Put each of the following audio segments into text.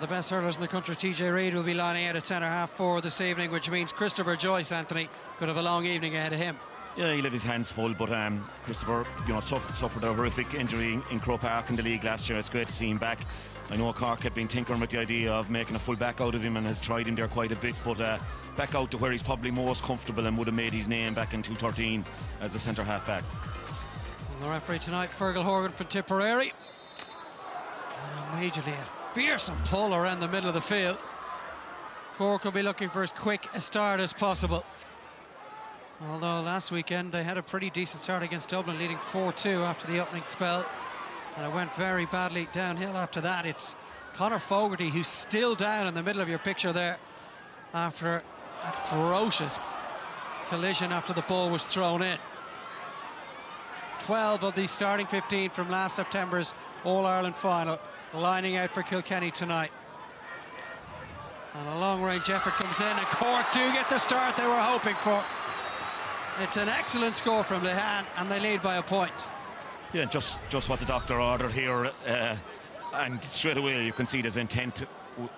the best hurlers in the country, TJ Reid, will be lining out at centre-half for this evening, which means Christopher Joyce, Anthony, could have a long evening ahead of him. Yeah, he'll have his hands full, but Christopher, suffered a horrific injury in Croke Park in the league last year. It's great to see him back. I know Cork had been tinkering with the idea of making a full back out of him and has tried in there quite a bit, but back out to where he's probably most comfortable and would have made his name back in 2013 as the centre-half back. And the referee tonight, Fergal Horgan from Tipperary. And immediately a fearsome pull around the middle of the field. Cork will be looking for as quick a start as possible. Although last weekend they had a pretty decent start against Dublin, leading 4-2 after the opening spell. And it went very badly downhill after that. It's Conor Fogarty who's still down in the middle of your picture there after that ferocious collision after the ball was thrown in. 12 of the starting 15 from last September's All-Ireland final lining out for Kilkenny tonight. And a long-range effort comes in, and Cork do get the start they were hoping for. It's an excellent score from Lehane, and they lead by a point. Yeah, just what the doctor ordered here, and straight away you can see there's intent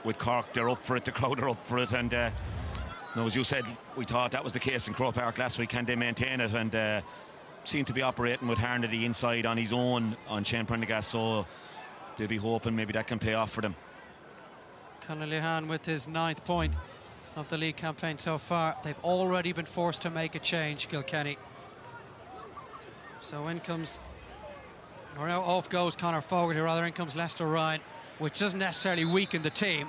with Cork. They're up for it, the crowd are up for it, and as you said, we thought that was the case in Croke Park last week. Can they maintain it? And seem to be operating with Harnedy inside on his own on Shane Prendergast, so they'll be hoping maybe that can pay off for them. Conor Lehane with his 9th point of the league campaign so far. They've already been forced to make a change, Kilkenny. So in comes, or now off goes Conor Fogarty, rather. In comes Lester Ryan, which doesn't necessarily weaken the team,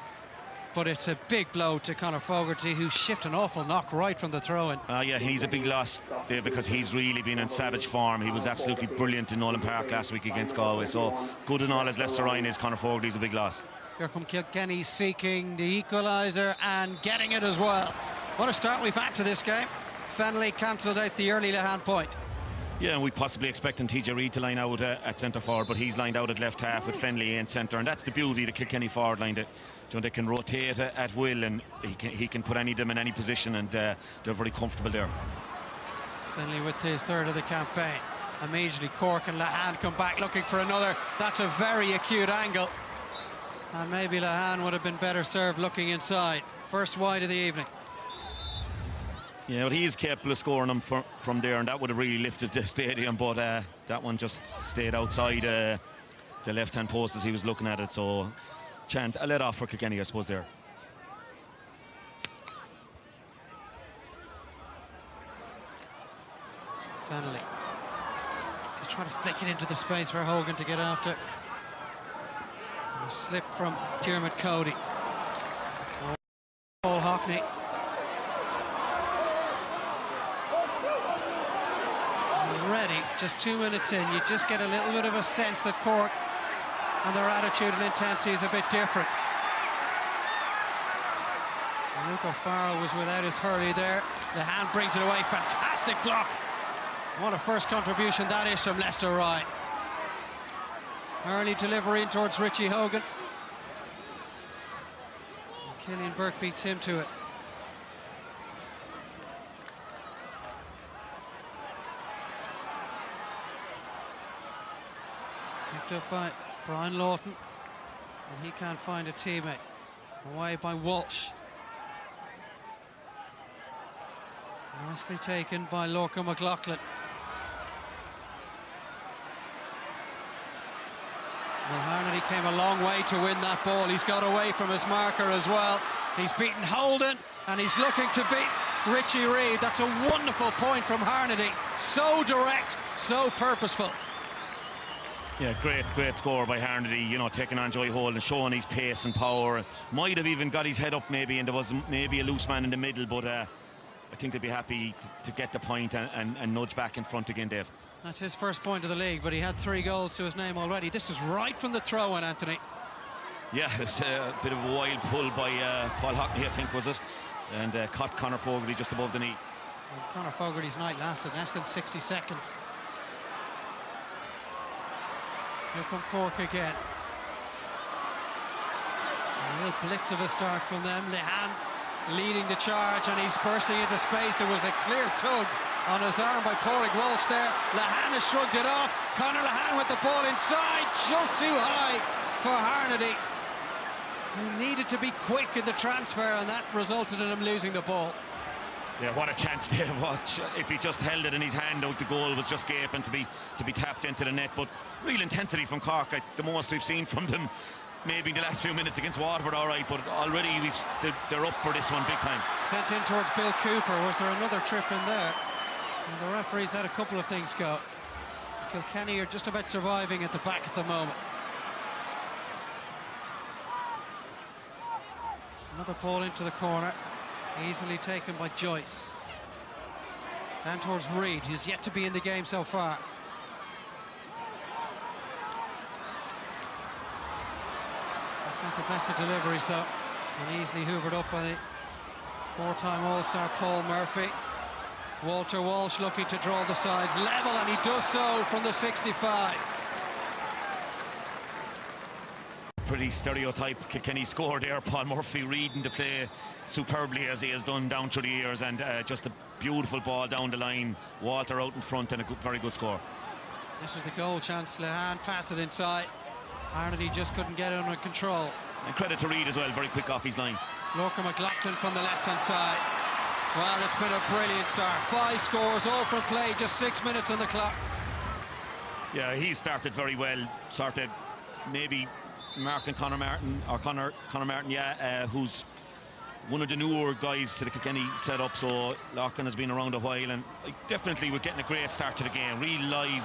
but it's a big blow to Conor Fogarty, who shifted an awful knock right from the throw-in. Yeah, he's a big loss there because he's really been in savage form. He was absolutely brilliant in Nolan Park last week against Galway, so good and all as Lester Ryan is, Conor Fogarty's a big loss. Here come Kilkenny seeking the equaliser and getting it as well. What a start we've had to this game. Fennelly cancelled out the early Lehane point. Yeah, and we possibly expecting TJ Reid to line out at centre forward, but he's lined out at left half with Fennelly in centre, and that's the beauty of the Kilkenny forward line. That they can rotate at will, and he can put any of them in any position, and they're very comfortable there. Fennelly with his 3rd of the campaign. Immediately Cork and Lehane come back looking for another. That's a very acute angle, and maybe Lehane would have been better served looking inside. First wide of the evening. Yeah, but he is capable of scoring them from there, and that would have really lifted the stadium, but that one just stayed outside the left-hand post as he was looking at it, so a let off for Kilkenny, I suppose, there. Fennelly just trying to flick it into the space for Horgan to get after. A slip from Dermot Cody. Paul Hockney. Already, just 2 minutes in, you just get a little bit of a sense that Cork and their attitude and intensity is a bit different. Luke O'Farrell was without his hurley there. Lehane brings it away. Fantastic block. What a first contribution that is from Lester Ryan. Early delivery in towards Richie Hogan. And Killian Burke beats him to it. Picked up by Brian Lawton, and he can't find a teammate. Away by Walsh. Nicely taken by Lorca McLaughlin. Well, Harnedy came a long way to win that ball. He's got away from his marker as well. He's beaten Holden, and he's looking to beat Richie Reid. That's a wonderful point from Harnedy. So direct, so purposeful. Yeah, great score by Harnedy, taking on Joy Holden, showing his pace and power. Might have even got his head up maybe, and there was maybe a loose man in the middle, but I think they'd be happy to get the point and nudge back in front again, Dave. That's his first point of the league, but he had 3 goals to his name already. This is right from the throw-in, Anthony. Yeah, it was a bit of a wild pull by Paul Hockney, I think, was it? And caught Conor Fogarty just above the knee. Well, Conor Fogarty's night lasted less than 60 seconds. Here come Cork again. A real blitz of a start from them. Lehane leading the charge, and he's bursting into space. There was a clear tug on his arm by Páirc Walsh there. Lehane has shrugged it off. Conor Lehane with the ball inside, just too high for Harnedy. He needed to be quick in the transfer, and that resulted in him losing the ball. Yeah, what a chance there. Watch, if he just held it in his hand out, the goal was just gaping to be tapped into the net. But real intensity from Cork, the most we've seen from them maybe in the last few minutes against Waterford, all right, but already they're up for this one big time. Sent in towards Bill Cooper. Was there another trip in there? And the referee's had a couple of things go. Kilkenny are just about surviving at the back at the moment. Another ball into the corner, easily taken by Joyce. Down towards Reid, who's yet to be in the game so far. That's not the best of deliveries though, and easily hoovered up by the four-time All-Star Paul Murphy. Walter Walsh looking to draw the sides level, and he does so from the 65. Pretty stereotype Kilkenny score there. Paul Murphy reading the play superbly as he has done down through the years, and just a beautiful ball down the line. Walter out in front, and a very good score. This was the goal chance. Lehan passed it inside. Harnedy just couldn't get it under control. And credit to Reid as well, very quick off his line. Lorcan McLaughlin from the left-hand side. Well, it's been a brilliant start. 5 scores, all from play, just 6 minutes on the clock. Yeah, he started very well. Started maybe Mark and Conor Martin, or Conor Martin, who's one of the newer guys to the Kilkenny setup. So Lorcan has been around a while, and definitely we're getting a great start to the game. Real live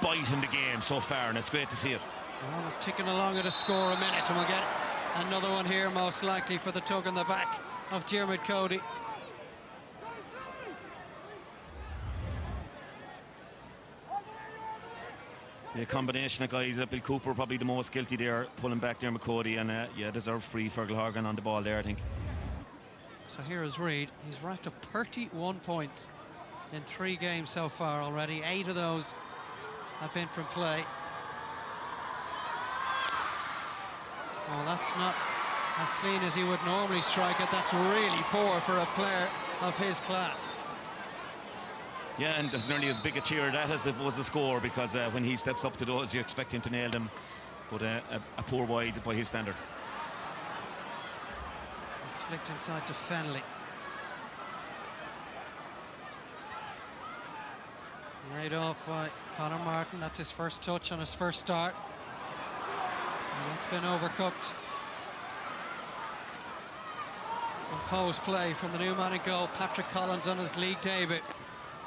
bite in the game so far, and it's great to see it. Well, it's ticking along at a score a minute, and we'll get another one here most likely for the tug on the back of Diarmuid Cody. The combination of guys, Bill Cooper probably the most guilty there, pulling back Diarmuid Cody, and deserved free. Fergal Horgan on the ball there, I think. So here is Reid. He's racked up 31 points in 3 games so far already. 8 of those have been from play. Well, that's not as clean as he would normally strike it. That's really poor for a player of his class. Yeah, and there's nearly as big a cheer that as it was the score, because when he steps up to those, you expect him to nail them, but a poor wide by his standards. It's flicked inside to Fennelly. Laid off by Conor Martin. That's his first touch on his first start. And that's been overcooked. Composed play from the new man in goal, Patrick Collins, on his league debut.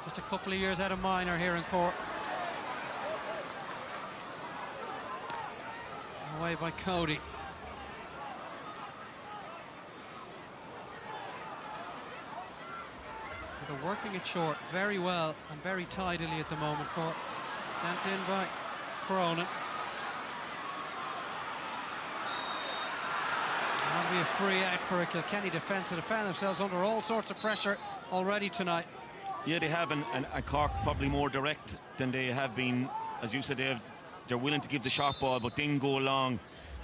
Just a couple of years out of minor here in Cork. Away by Cody. They're working it short very well and very tidily at the moment, Cork. Sent in by Cronin. That'll be a free out for a Kilkenny defence to defend themselves under all sorts of pressure already tonight. Yeah, they have, and Cork probably more direct than they have been. As you said, they're willing to give the short ball, but then go along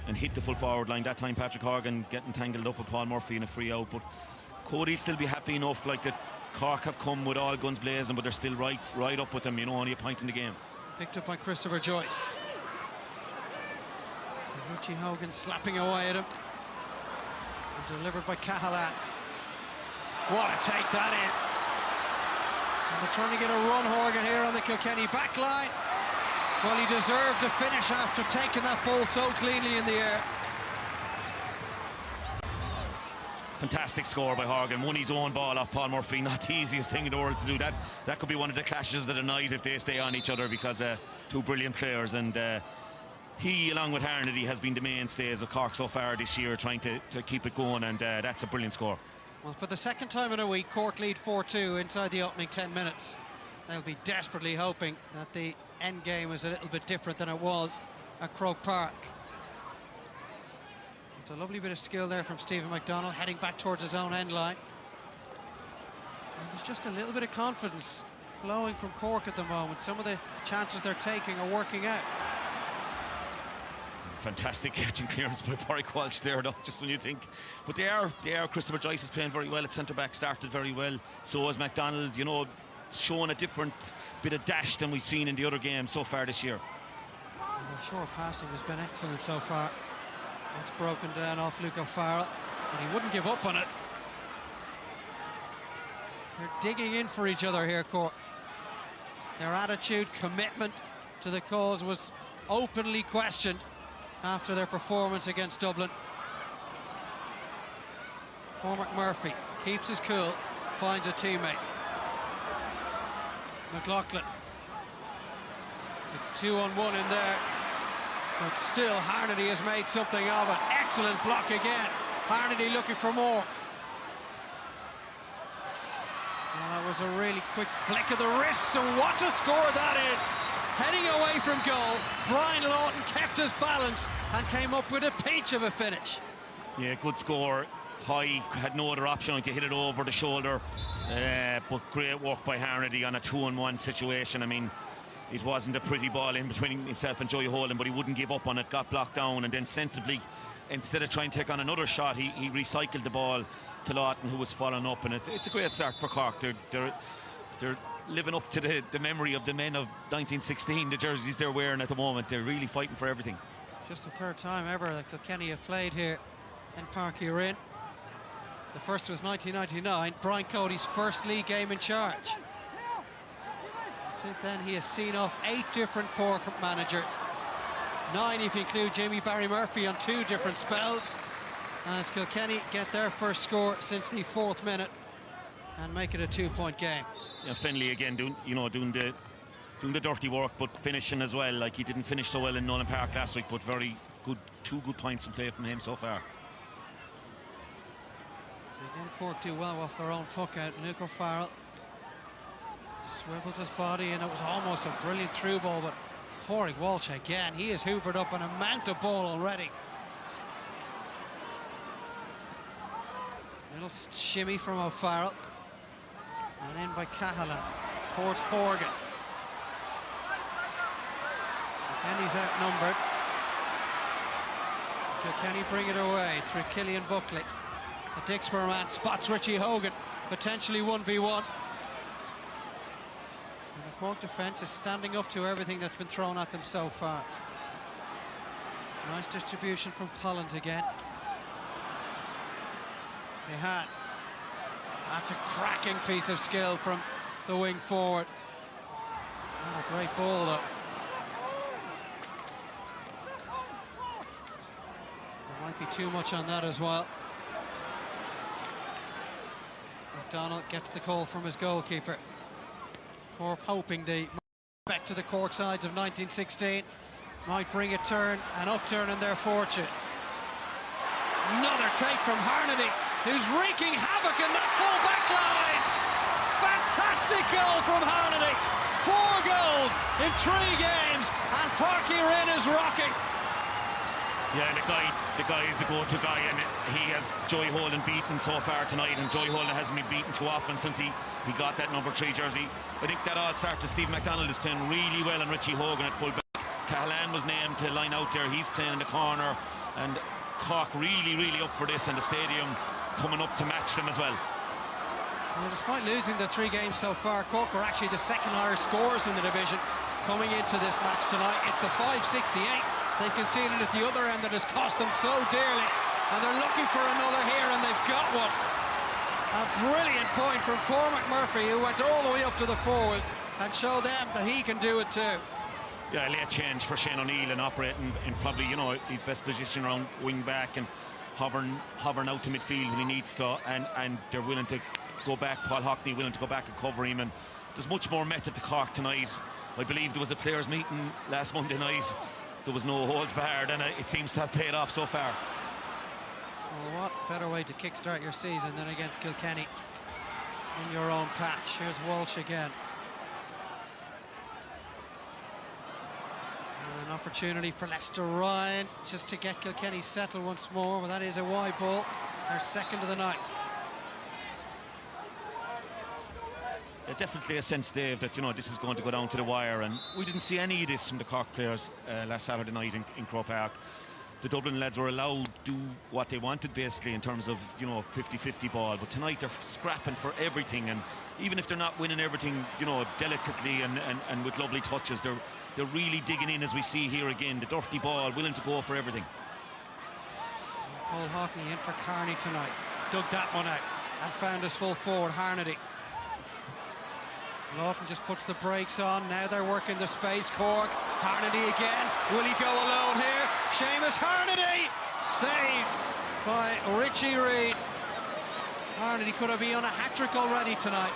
and hit the full forward line. That time Patrick Horgan getting tangled up with Paul Murphy in a free out, but Cody'll still be happy enough, like that Cork have come with all guns blazing, but they're still right up with them, you know, only a point in the game. Picked up by Christopher Joyce. And Richie Hogan slapping away at him. And delivered by Cahalan. What a take that is! And they're trying to get a run, Horgan, here on the Kilkenny back line. Well, he deserved a finish after taking that ball so cleanly in the air. Fantastic score by Horgan. Won his own ball off Paul Murphy. Not the easiest thing in the world to do. That could be one of the clashes of the night if they stay on each other, because 2 brilliant players, and he, along with Harnedy, has been the mainstays of Cork so far this year, trying to keep it going, and that's a brilliant score. Well, for the second time in a week, Cork lead 4-2 inside the opening 10 minutes. They'll be desperately hoping that the end game is a little bit different than it was at Croke Park. It's a lovely bit of skill there from Stephen McDonald, heading back towards his own end line. And there's just a little bit of confidence flowing from Cork at the moment. Some of the chances they're taking are working out. Fantastic catching clearance by Páirc Walsh there, though, just when you think. But they are. Christopher Joyce is playing very well at centre-back, started very well. So is McDonald, you know, showing a different bit of dash than we've seen in the other games so far this year. And the short passing has been excellent so far. It's broken down off Luca Farrell, and he wouldn't give up on it. They're digging in for each other here, Cork. Their attitude, commitment to the cause was openly questioned after their performance against Dublin. Cormac Murphy keeps his cool, finds a teammate. McLaughlin. It's 2-on-1 in there, but still Harnedy has made something of it. Excellent block again. Harnedy looking for more. Well, that was a really quick flick of the wrist, and what a score that is! Heading away from goal, Brian Lawton kept his balance and came up with a peach of a finish. Yeah, good score. High, had no other option to hit it over the shoulder, but great work by Harnedy on a 2-on-1 situation. I mean, it wasn't a pretty ball in between himself and Joey Holden, but he wouldn't give up on it, got blocked down, and then sensibly, instead of trying to take on another shot, he recycled the ball to Lawton, who was following up, and it's a great start for Cork. They're living up to the memory of the men of 1916, the jerseys they're wearing at the moment. They're really fighting for everything. Just the third time ever that Kilkenny have played here in Páirc Rinn. The first was 1999, Brian Cody's first league game in charge. Since then he has seen off 8 different Cork managers, 9 if you include Jamie Barry Murphy on 2 different spells, as Kilkenny get their first score since the 4th minute and make it a 2-point game. Yeah, Fennelly again doing the dirty work, but finishing as well. Like, he didn't finish so well in Nolan Park last week, but very good, 2 good points in play from him so far. Again, Cork do well off their own puck out. Luca Farrell swivels his body, and it was almost a brilliant through ball, but Páirc Walsh again, he has hoovered up an amount of ball already. Little shimmy from O'Farrell, and in by Cahalan towards Horgan. Kilkenny's outnumbered. Kilkenny bring it away through Killian Buckley. The Dixborough man spots Richie Hogan, potentially 1v1. And the Cork defence is standing up to everything that's been thrown at them so far. Nice distribution from Collins again. Behan. That's a cracking piece of skill from the wing forward. Not a great ball though. There might be too much on that as well. McDonald gets the call from his goalkeeper. Cork hoping the back to the Cork sides of 1916 might bring a turn, an upturn in their fortunes. Another take from Harnedy, who's wreaking havoc in that full back line. Fantastic goal from Harnedy. 4 goals in 3 games, and Páirc Rinn is rocking. Yeah, the guy is the go-to guy, and he has Joey Holden beaten so far tonight, and Joey Holden hasn't been beaten too often since he got that number 3 jersey. I think that all started. Steve McDonald is playing really well, and Richie Hogan at full back. Cahalan was named to line out there. He's playing in the corner, and Cork really up for this, and the stadium coming up to match them as well. Well, despite losing the 3 games so far, Cork are actually the 2nd highest scorers in the division coming into this match tonight. It's the 568 they conceded at the other end that has cost them so dearly, and they're looking for another here, and they've got one. A brilliant point from Cormac Murphy, who went all the way up to the forwards and showed them that he can do it too. Yeah, late change for Shane O'Neill, and operating in probably, his best position around wing back, and hovering out to midfield when he needs to, and they're willing to go back. Paul Hockney willing to go back and cover him, and there's much more method to Cork tonight. I believe there was a players' meeting last Monday night. There was no holds barred, and it seems to have paid off so far. Well, what better way to kickstart your season than against Kilkenny in your own patch? Here's Walsh again. And an opportunity for Lester Ryan just to get Kilkenny settled once more, but that is a wide ball, their 2nd of the night. Yeah, definitely a sense, Dave, that this is going to go down to the wire, and we didn't see any of this from the Cork players last Saturday night in Croke Park. The Dublin lads were allowed to do what they wanted, basically, in terms of 50-50 ball, but tonight they're scrapping for everything, and even if they're not winning everything delicately and with lovely touches, they're really digging in, as we see here again. The dirty ball, willing to go for everything. Cole Hockney in for Carney tonight. Dug that one out and found his full forward, Harnedy. Lawton just puts the brakes on. Now they're working the space. Cork, Harnedy again. Will he go alone here? Seamus Harnedy! Saved by Richie Reid. Harnedy could have been on a hat-trick already tonight.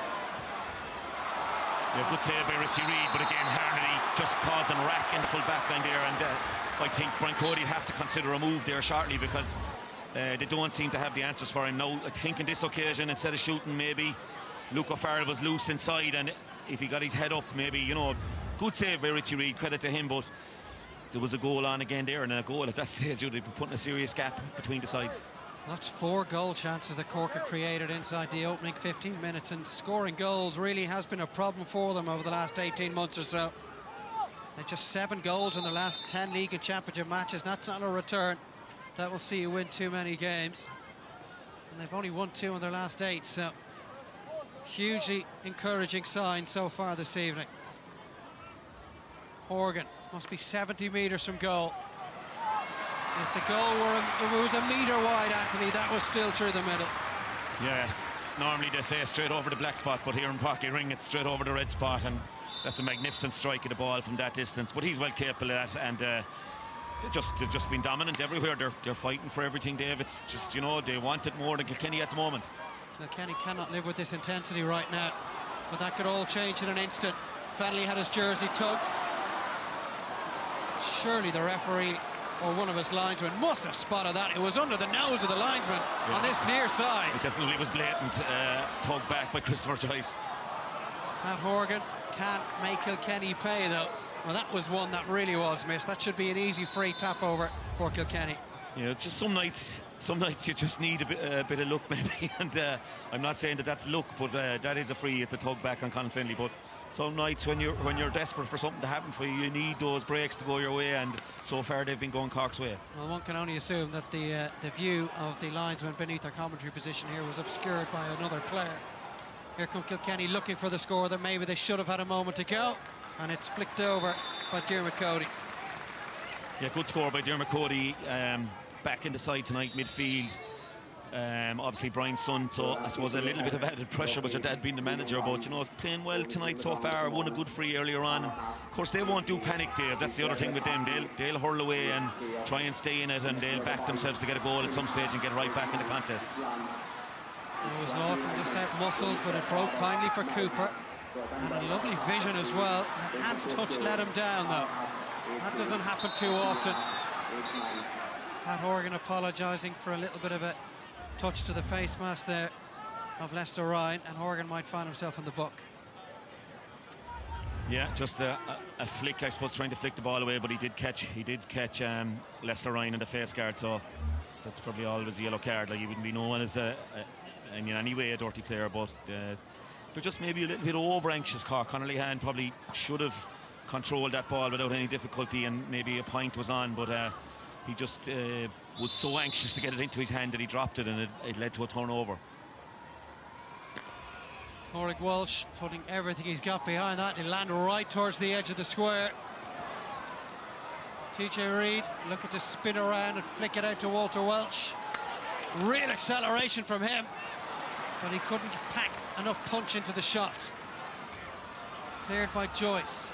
Yeah, good save by Richie Reid, but again, Harnedy just causing rack in the full back line there, and I think Brian Cody have to consider a move there shortly, because they don't seem to have the answers for him now. I think in this occasion, instead of shooting, maybe Luke O'Farrell was loose inside, and if he got his head up, maybe, you know, good save by Richie Reid, credit to him, but there was a goal on again there, and a goal at that stage would be putting a serious gap between the sides. That's 4 goal chances that Cork have created inside the opening 15 minutes, and scoring goals really has been a problem for them over the last 18 months or so. They've just 7 goals in the last 10 league and championship matches. That's not a return that will see you win too many games, and they've only won 2 in their last 8, so hugely encouraging sign so far this evening. Horgan must be 70 metres from goal. If the goal was a metre wide, Anthony, that was still through the middle. Yes, normally they say straight over the black spot, but here in Páirc Ring it's straight over the red spot, and that's a magnificent strike of the ball from that distance. But he's well capable of that, and they've just been dominant everywhere. They're fighting for everything, Dave. It's just, you know, they want it more than Kilkenny at the moment. Kilkenny cannot live with this intensity right now, but that could all change in an instant. Fennelly had his jersey tugged. Surely the referee or one of his linesmen must have spotted that. It was under the nose of the linesman on this near side. It definitely was blatant tug back by Christopher Joyce. Pat Horgan can't make Kilkenny pay, though. Well, that was one that really was missed. That should be an easy free tap over for Kilkenny. Yeah, just some nights you just need a bit of luck maybe, and I'm not saying that that's luck, but that is a free. It's a tug back on Colin Fennelly, but some nights when you're desperate for something to happen for you, you need those breaks to go your way, and so far they've been going Cork's way. Well, one can only assume that the view of the linesman beneath their commentary position here was obscured by another player. Here comes Kilkenny looking for the score that maybe they should have had a moment to go, and it's flicked over by Diarmuid Cody. Yeah, good score by Diarmuid Cody, back in the side tonight, midfield. Obviously Brian's son, so I suppose a little bit of added pressure with your dad being the manager, but you know, playing well tonight so far. Won a good free earlier on, and of course they won't do panic, Dave. That's the other thing with them. They'll hurl away and try and stay in it, and they'll back themselves to get a goal at some stage and get right back in the contest. It was Lawton just out muscled, but it broke kindly for Cooper, and a lovely vision as well. The hand's touch let him down, though. That doesn't happen too often. Pat Horgan apologising for a little bit of a touch to the face mask there of Lester Ryan, and Horgan might find himself in the book. Yeah, just a flick, I suppose, trying to flick the ball away, but he did catch Lester Ryan in the face guard, so that's probably always a yellow card. Like, he wouldn't be known as in any way a dirty player, but they're just maybe a little bit over anxious. Conor Lehan probably should have controlled that ball without any difficulty, and maybe a point was on, but he just was so anxious to get it into his hand that he dropped it, and it led to a turnover. Páirc Walsh putting everything he's got behind that. He'll land right towards the edge of the square. TJ Reid looking to spin around and flick it out to Walter Welch. Real acceleration from him, but he couldn't pack enough punch into the shot. Cleared by Joyce.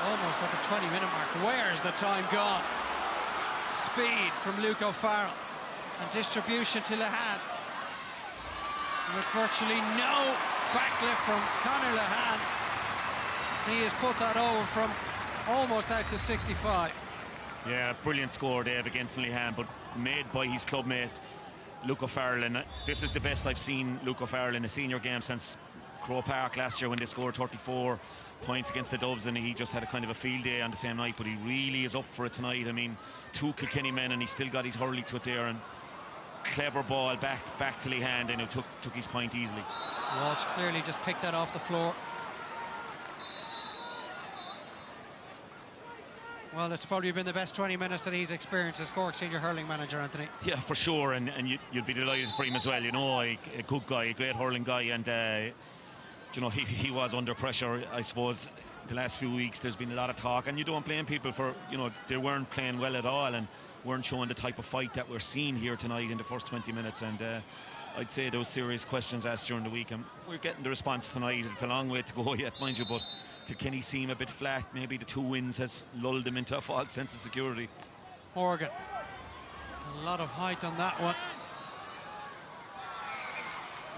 Almost at the 20-minute mark. Where's the time gone? Speed from Luke O'Farrell, and distribution to Lehan, with virtually no backlift from Conor Lehan. He has put that over from almost out to 65. Yeah, brilliant score, Dave, again from Lehan, but made by his clubmate Luke O'Farrell, and this is the best I've seen Luke O'Farrell in a senior game since Croke Park last year, when they scored 34 points against the Dubs, and he just had a kind of a field day on the same night, but he really is up for it tonight. I mean, 2 Kilkenny men, and he still got his hurley to it there, and clever ball back to Lehan, and he took his point easily. Walsh clearly just picked that off the floor. Well, it's probably been the best 20 minutes that he's experienced as Cork senior hurling manager, Anthony. Yeah, for sure, and you'd be delighted for him as well, you know, a good guy, a great hurling guy, and you know, he was under pressure, I suppose. The last few weeks there's been a lot of talk, and you don't blame people for, you know, they weren't playing well at all, and weren't showing the type of fight that we're seeing here tonight in the first 20 minutes. And I'd say those serious questions asked during the week, and we're getting the response tonight. It's a long way to go yet, mind you, but Kilkenny seem a bit flat. Maybe the 2 wins has lulled them into a false sense of security. Horgan, a lot of height on that one.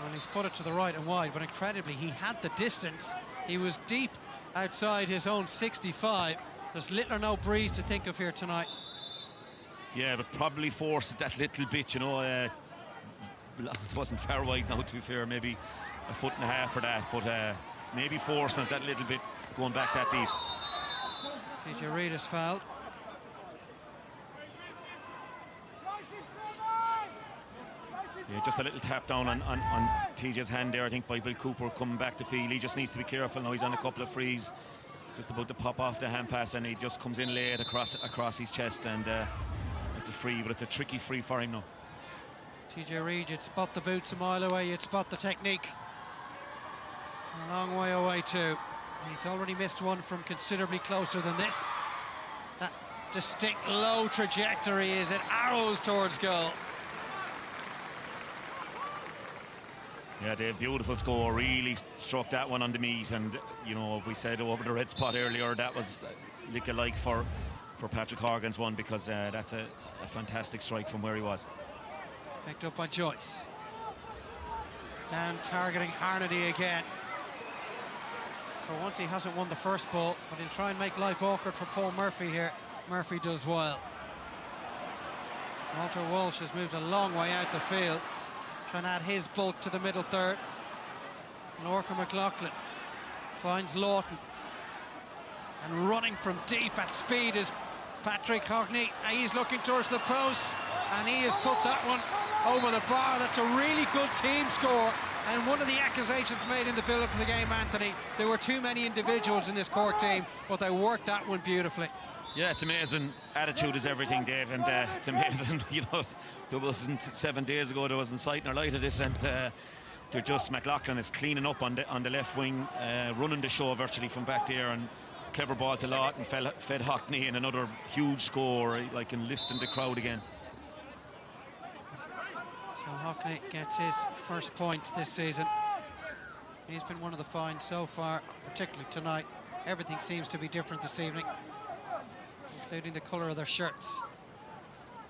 And he's put it to the right and wide, but incredibly he had the distance. He was deep outside his own 65. There's little or no breeze to think of here tonight. Yeah, but probably forced it that little bit, you know. It wasn't far wide now, to be fair, maybe a foot and a half for that, but maybe forcing it that little bit, going back that deep. TJ Reid is fouled. Yeah, just a little tap down on TJ's hand there, I think, by Bill Cooper coming back to field. He just needs to be careful now. He's on a couple of frees, just about to pop off the hand pass, and he just comes in late across his chest, and it's a free, but it's a tricky free for him now. TJ Reid, you'd spot the boots a mile away, you'd spot the technique a long way away too. He's already missed one from considerably closer than this. That distinct low trajectory is it arrows towards goal. Yeah, Dave, beautiful score. Really struck that one on the meat, and you know, we said over the red spot earlier, that was look-alike for Patrick Horgan's one, because that's a fantastic strike from where he was. Picked up by Joyce. Down targeting Harnedy again. For once he hasn't won the first ball, but he'll try and make life awkward for Paul Murphy here. Murphy does well. Walter Walsh has moved a long way out the field, trying to add his bulk to the middle third. Lorcan McLaughlin finds Lawton, and running from deep at speed is Patrick Hogney. He's looking towards the post, and he has put that one over the bar. That's a really good team score, and one of the accusations made in the build-up to the game, Anthony, there were too many individuals in this Cork team, but they worked that one beautifully. Yeah, it's amazing. Attitude is everything, Dave, and it's amazing. You know, there wasn't 7 days ago, there wasn't sight nor light of this, and they're just, McLaughlin is cleaning up on the left wing, running the show virtually from back there, and clever ball to Lawton, fed Hockney, and another huge score, like in lifting the crowd again. So Hockney gets his first point this season. He's been one of the finds so far, particularly tonight. Everything seems to be different this evening, including the colour of their shirts.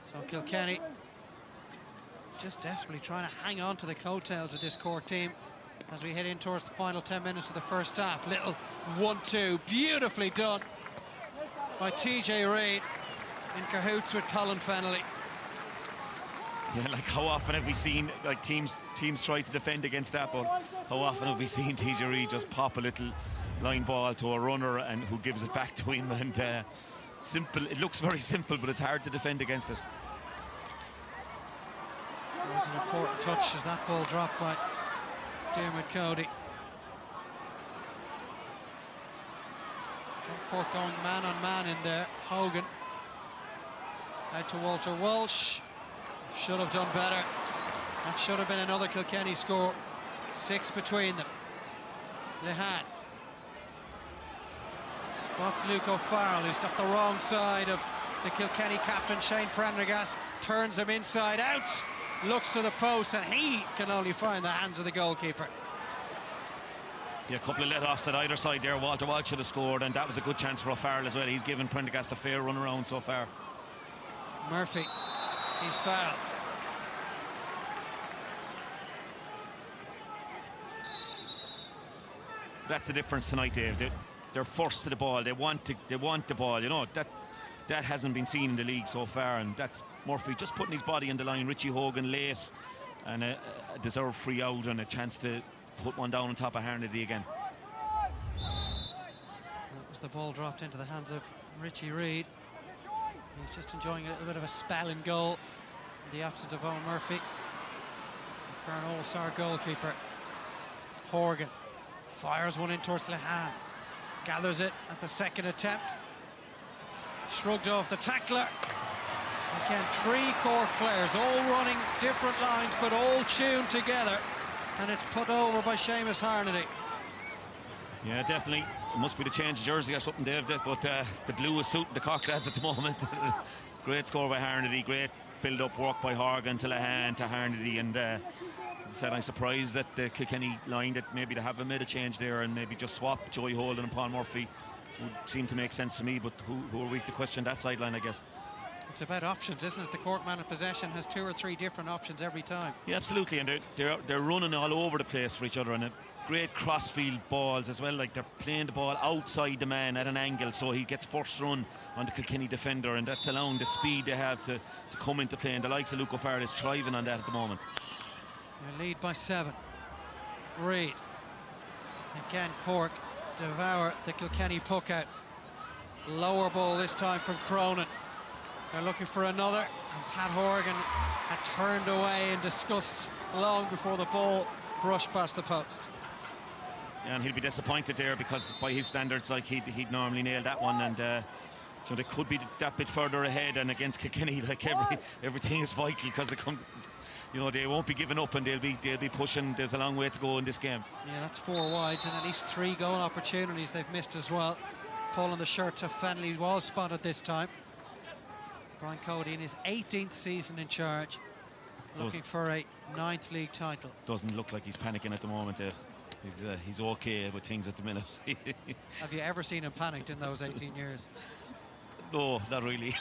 So Kilkenny just desperately trying to hang on to the coattails of this Cork team as we head in towards the final 10 minutes of the first half. Little 1-2, beautifully done by TJ Reid in cahoots with Colin Fennelly. Yeah, like how often have we seen like teams try to defend against that, but how often have we seen TJ Reid just pop a little line ball to a runner and who gives it back to him, and simple. It looks very simple, but it's hard to defend against it. That was an important touch as that ball dropped by Dermot Cody. Cork going man on man in there. Hogan out to Walter Walsh. Should have done better. That should have been another Kilkenny score. 6 between them. Lehan spots Luke O'Farrell, who's got the wrong side of the Kilkenny captain Shane Prendergast, turns him inside out, looks to the post, and he can only find the hands of the goalkeeper. Yeah, a couple of let-offs at either side there. Walter Walsh should have scored, and that was a good chance for O'Farrell as well. He's given Prendergast a fair run around so far. Murphy, he's fouled. That's the difference tonight, Dave. They're forced to the ball. They want the ball. You know, that hasn't been seen in the league so far, and that's Murphy just putting his body in the line. Richie Hogan late, and a deserved free out and a chance to put one down on top of Harnedy again. That was the ball dropped into the hands of Richie Reid. He's just enjoying a little bit of a spell in goal in the absence of Owen Murphy. For an all-star goalkeeper. Horgan fires one in towards Lehan. Gathers it at the second attempt. Shrugged off the tackler. Again, 3 Cork players, all running different lines, but all tuned together. And it's put over by Seamus Harnedy. Yeah, definitely. It must be the change of jersey or something, Dave, but the blue is suiting the Cork lads at the moment. great score by Harnedy, great build-up work by Horgan to Lehan to Harnedy, and as I said, I'm surprised that the Kilkenny line that maybe they haven't made a change there and maybe just swap Joey Holden and Paul Murphy would seem to make sense to me, but who are we to question that sideline, I guess? It's about options, isn't it? The Cork man in possession has 2 or 3 different options every time. Yeah, absolutely, and they're running all over the place for each other, and great crossfield balls as well. Like, they're playing the ball outside the man at an angle, so he gets first run on the Kilkenny defender, and that's allowing the speed they have to come into play. And the likes of Luke O'Farrell is thriving on that at the moment. They lead by 7. Reid. Again, Cork devour the Kilkenny puck out. Lower ball this time from Cronin. They're looking for another, and Pat Horgan had turned away in disgust long before the ball brushed past the post. Yeah, and he'll be disappointed there, because by his standards, like, he'd normally nail that one, and so they could be that bit further ahead. And against Kilkenny, like, everything is vital, because they come, you know, they won't be giving up, and they'll be pushing. There's a long way to go in this game. Yeah, that's 4 wides and at least 3 goal opportunities they've missed as well. Pulling the shirt of Fennelly was spotted this time. Brian Cody in his 18th season in charge, looking for a 9th league title. Doesn't look like he's panicking at the moment. He's okay with things at the minute. Have you ever seen him panicked in those 18 years? No, not really.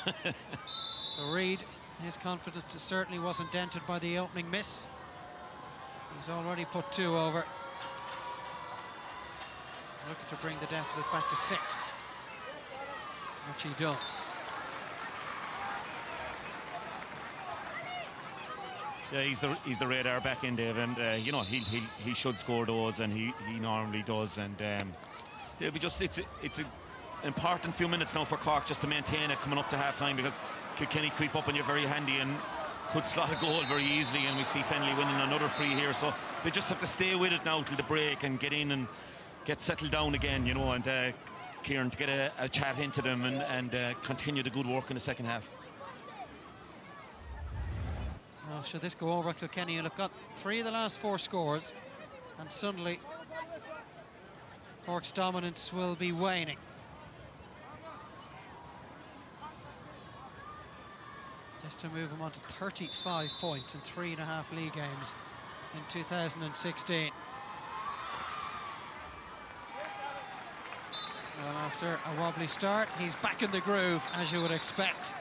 So Reid, his confidence certainly wasn't dented by the opening miss. He's already put 2 over. Looking to bring the deficit back to 6, which he does. Yeah, he's the radar back in, Dave, and you know, he should score those, and he normally does, and they'll be just it's an important few minutes now for Cork just to maintain it coming up to half time, because Kilkenny creep up on you very handy and could slot a goal very easily, and we see Fennelly winning another free here, so they just have to stay with it now till the break and get in and get settled down again, you know, and Kieran to get a chat into them and continue the good work in the second half. Well, should this go over, Kilkenny will have got 3 of the last 4 scores, and suddenly Cork's dominance will be waning. This to move them on to 35 points in 3.5 league games in 2016. Well, after a wobbly start, he's back in the groove, as you would expect.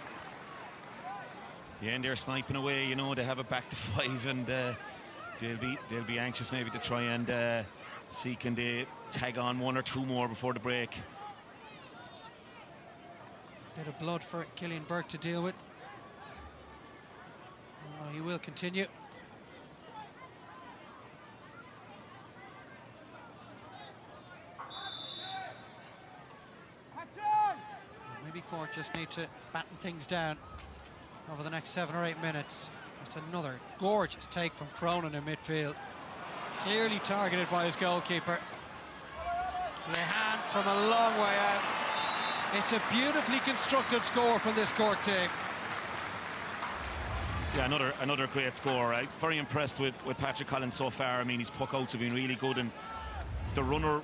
Yeah, and they're sniping away, you know, they have it back to 5, and they'll be anxious maybe to try and see can they tag on 1 or 2 more before the break. Bit of blood for Killian Burke to deal with. Oh, he will continue. Maybe Cork just need to batten things down over the next 7 or 8 minutes. That's another gorgeous take from Cronin in midfield. Clearly targeted by his goalkeeper. Lehan from a long way out. It's a beautifully constructed score from this Cork team. Yeah, another great score. I'm very impressed with Patrick Collins so far. I mean, his puck outs have been really good, and the runner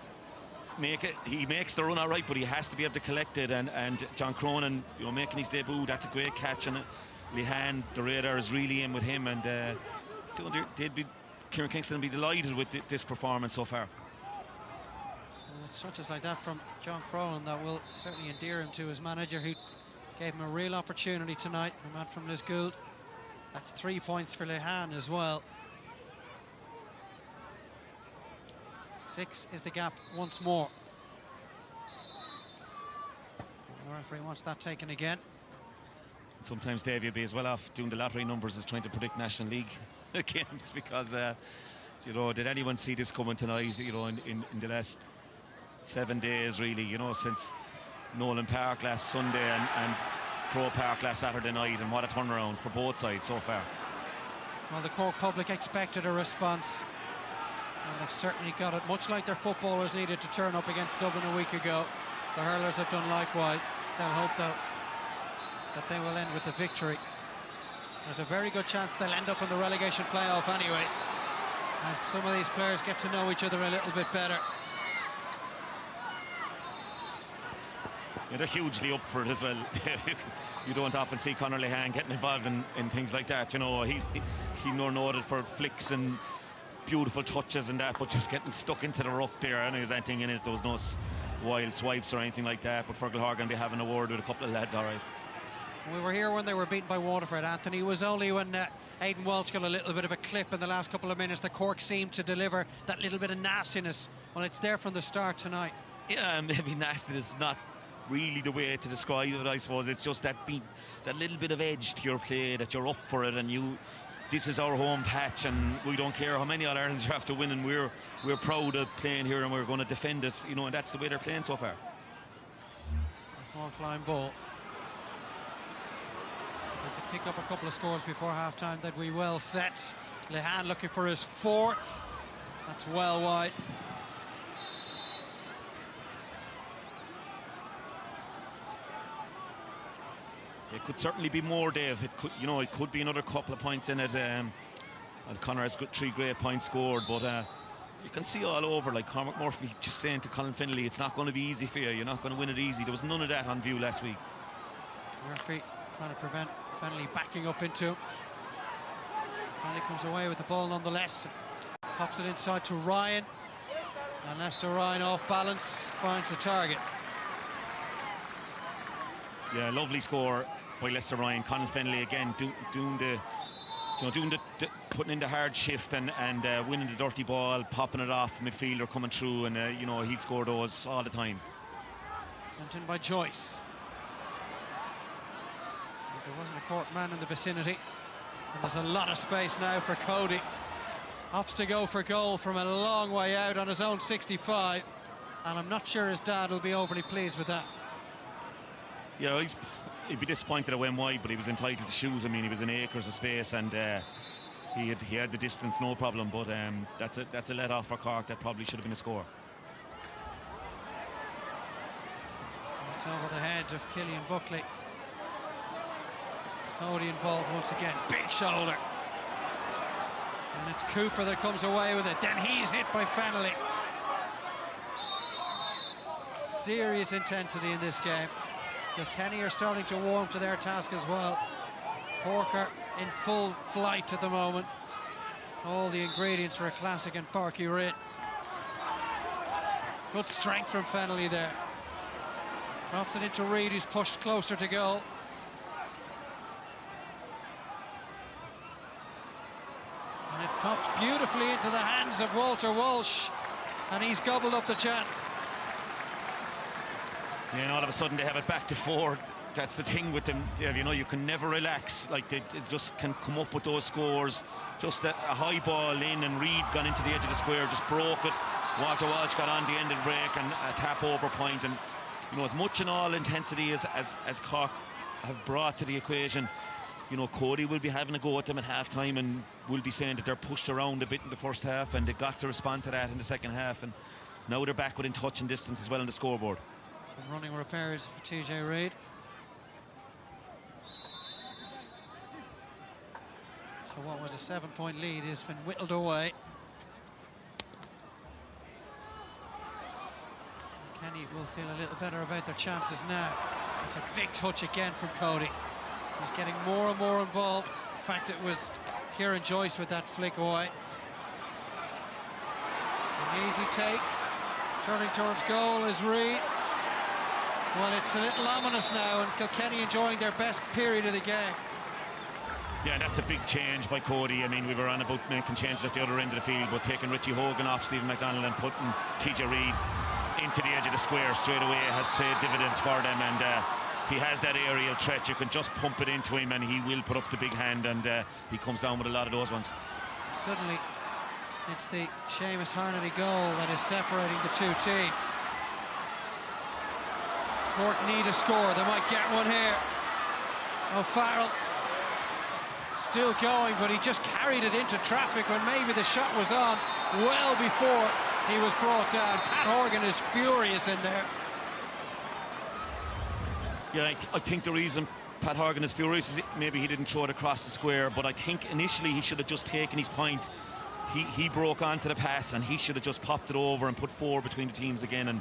he makes the run all right, but he has to be able to collect it, and John Cronin, you know, making his debut, that's a great catch, and Lehan, the radar is really in with him, and Kieran Kingston will be delighted with this performance so far. And it's touches like that from John Cronin that will certainly endear him to his manager, who gave him a real opportunity tonight, the man from Lisgould. That's 3 points for Lehan as well. 6 is the gap once more. The referee wants that taken again. Sometimes, Dave, you'll be as well off doing the lottery numbers as trying to predict National League games, because you know, did anyone see this coming tonight, you know, in the last 7 days really, you know, since Nolan Park last Sunday and Crow Park last Saturday night, and what a turnaround for both sides so far. Well, the Cork public expected a response, and they've certainly got it, much like their footballers needed to turn up against Dublin a week ago. The hurlers have done likewise. They'll hope, though, that they will end with the victory. There's a very good chance they'll end up in the relegation playoff anyway, as some of these players get to know each other a little bit better. Yeah, they're hugely up for it as well. You don't often see Conor Lehan getting involved in things like that. You know, he noted for flicks and beautiful touches and that, but just getting stuck into the ruck there. I know there's anything in it. There was no wild swipes or anything like that. But Fergal Horgan be having a word with a couple of lads, all right. We were here when they were beaten by Waterford, Anthony. It was only when Aidan Walsh got a little bit of a clip in the last couple of minutes that Cork seemed to deliver that little bit of nastiness. Well, it's there from the start tonight. Yeah, maybe nastiness is not really the way to describe it, I suppose. It's just that little bit of edge to your play, that you're up for it, and this is our home patch, and we don't care how many All-Irelands you have to win, and we're proud of playing here, and we're going to defend it, you know, and that's the way they're playing so far. More flying ball. They could pick up a couple of scores before half-time. They'd be well set. Lehan looking for his fourth. That's well wide. It could certainly be more, Dave. It could be another couple of points in it. And Conor has got 3 great points scored, but you can see all over, like Cormac Murphy just saying to Colin Finlay, it's not going to be easy for you. You're not going to win it easy. There was none of that on view last week. Murphy trying to prevent Finlay backing up into him. Finlay comes away with the ball nonetheless. Pops it inside to Ryan. And Lester Ryan off balance finds the target. Yeah, lovely score by Lester Ryan. Conor Finlay again doing the putting in the hard shift and winning the dirty ball, popping it off, midfielder coming through, and he'd score those all the time. Sent in by Joyce. There wasn't a Cork man in the vicinity, and there's a lot of space now for Cody. Opts to go for goal from a long way out on his own 65, and I'm not sure his dad will be overly pleased with that. Yeah, he'd be disappointed it went wide, but he was entitled to shoot. I mean, he was in acres of space, and he had the distance, no problem. But that's a let off for Cork. That probably should have been a score. It's over the head of Killian Buckley. Cody involved once again, big shoulder. And it's Cooper that comes away with it. Then he's hit by Fennelly. Serious intensity in this game. Kilkenny are starting to warm to their task as well. Cork are in full flight at the moment. All the ingredients for a classic in Páirc Rinn. Good strength from Fennelly there. Drops it into Reid, who's pushed closer to goal. And it pops beautifully into the hands of Walter Walsh, and he's gobbled up the chance. Yeah, and all of a sudden they have it back to 4. That's the thing with them. You can never relax. Like they just can come up with those scores. Just a high ball in, and Reid gone into the edge of the square, just broke it. Walter Walsh got on the end of the break, and a tap over point. And as much in all intensity as Cork have brought to the equation, Cody will be having a go at them at half time, and will be saying that they're pushed around a bit in the first half, and they got to respond to that in the second half. And now they're back within touch and distance as well on the scoreboard. Some running repairs for TJ Reid. So what was a 7-point lead has been whittled away. Kenny will feel a little better about their chances now. It's a big touch again from Cody. He's getting more and more involved. In fact, it was Kieran Joyce with that flick away. An easy take. Turning towards goal is Reid. Well, it's a little ominous now, and Kilkenny enjoying their best period of the game. Yeah, that's a big change by Cody. I mean, we were on about making changes at the other end of the field, but taking Richie Horgan off Stephen McDonald and putting TJ Reid into the edge of the square straight away has played dividends for them, and he has that aerial threat. You can just pump it into him, and he will put up the big hand, and he comes down with a lot of those ones. Suddenly, it's the Seamus Harnedy goal that is separating the two teams. Cork need a score. They might get one here. O'Farrell still going, but he just carried it into traffic when maybe the shot was on well before he was brought down. Pat Horgan is furious in there. Yeah, I think the reason Pat Horgan is furious is maybe he didn't throw it across the square, but I think initially he should have just taken his point. He broke onto the pass, and he should have just popped it over and put 4 between the teams again, and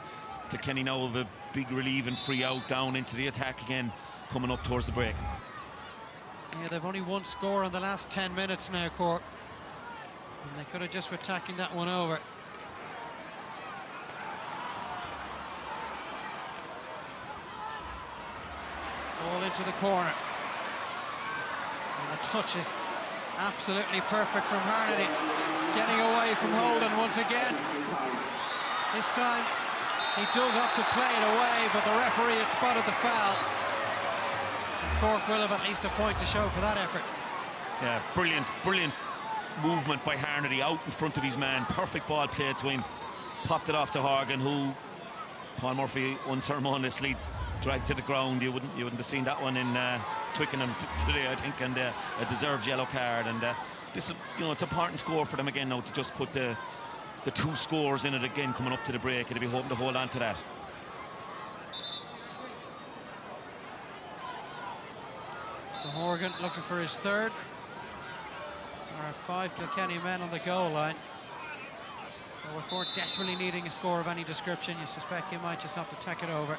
Kilkenny now have a big relieving free out down into the attack again, coming up towards the break. Yeah, they've only one score in the last 10 minutes now, Cork. And they could have just been tacking that one over. Ball into the corner. And the touch is absolutely perfect from Harnedy. Getting away from Horgan once again. This time he does have to play it away, but the referee had spotted the foul. Cork will have at least a point to show for that effort. Yeah, brilliant movement by Harnedy out in front of his man. Perfect ball played to him. Popped it off to Horgan, who Paul Murphy unceremoniously dragged to the ground. You wouldn't have seen that one in Twickenham today, I think, and a deserved yellow card. And this, it's a important score for them again now to just put the two scores in it again coming up to the break. They'll be hoping to hold on to that. So Horgan looking for his third. There are 5 Kilkenny men on the goal line. So with Cork desperately needing a score of any description, you suspect he might just have to tack it over.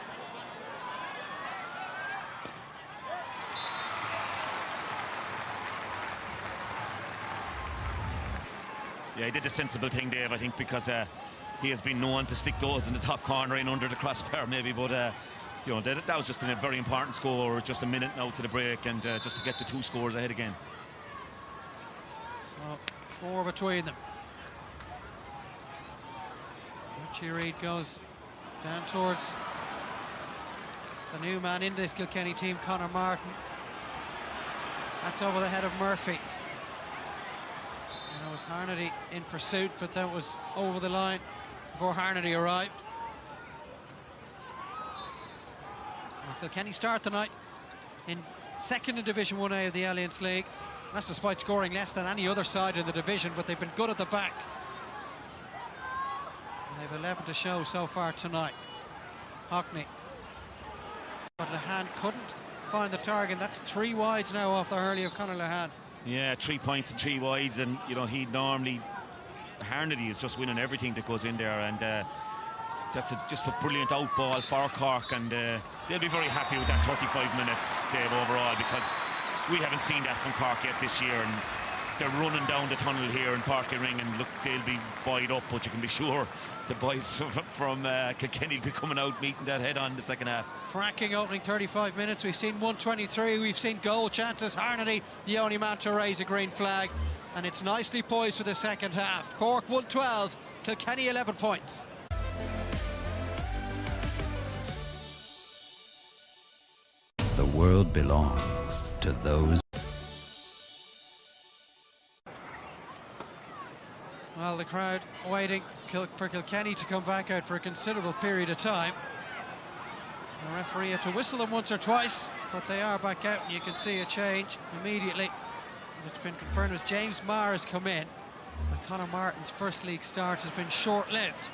Yeah, he did a sensible thing, Dave, I think, because he has been known to stick those in the top corner in under the crossbar maybe, but that was just a very important score, just a minute now to the break, and just to get the 2 scores ahead again. So 4 between them. Richie Reid goes down towards the new man in this Kilkenny team, Conor Martin. That's over the head of Murphy. And it was Harnedy in pursuit, but that was over the line before Harnedy arrived. Kilkenny start tonight in second in Division 1A of the Allianz League. That's despite scoring less than any other side in the division, but they've been good at the back. And they've 11 to show so far tonight. Hockney. But Lehane couldn't find the target. That's 3 wides now off the hurley of Conor Lehane. Yeah, 3 points and 3 wides, and he normally, Harnedy is just winning everything that goes in there, and that's just a brilliant out ball for Cork, and they'll be very happy with that 35 minutes, Dave, overall, because we haven't seen that from Cork yet this year, and they're running down the tunnel here in Páirc Ring, and look, they'll be buoyed up, but you can be sure the boys from Kilkenny will be coming out meeting that head on in the second half. Cracking opening 35 minutes. We've seen 123, we've seen goal chances. Harnedy, the only man to raise a green flag, and it's nicely poised for the second half. Cork 112, Kilkenny 11 points. The world belongs to those. Well, the crowd waiting for Kilkenny to come back out for a considerable period of time. The referee had to whistle them once or twice, but they are back out, and you can see a change immediately. It's been confirmed as James Maher has come in, and Conor Martin's first league start has been short-lived.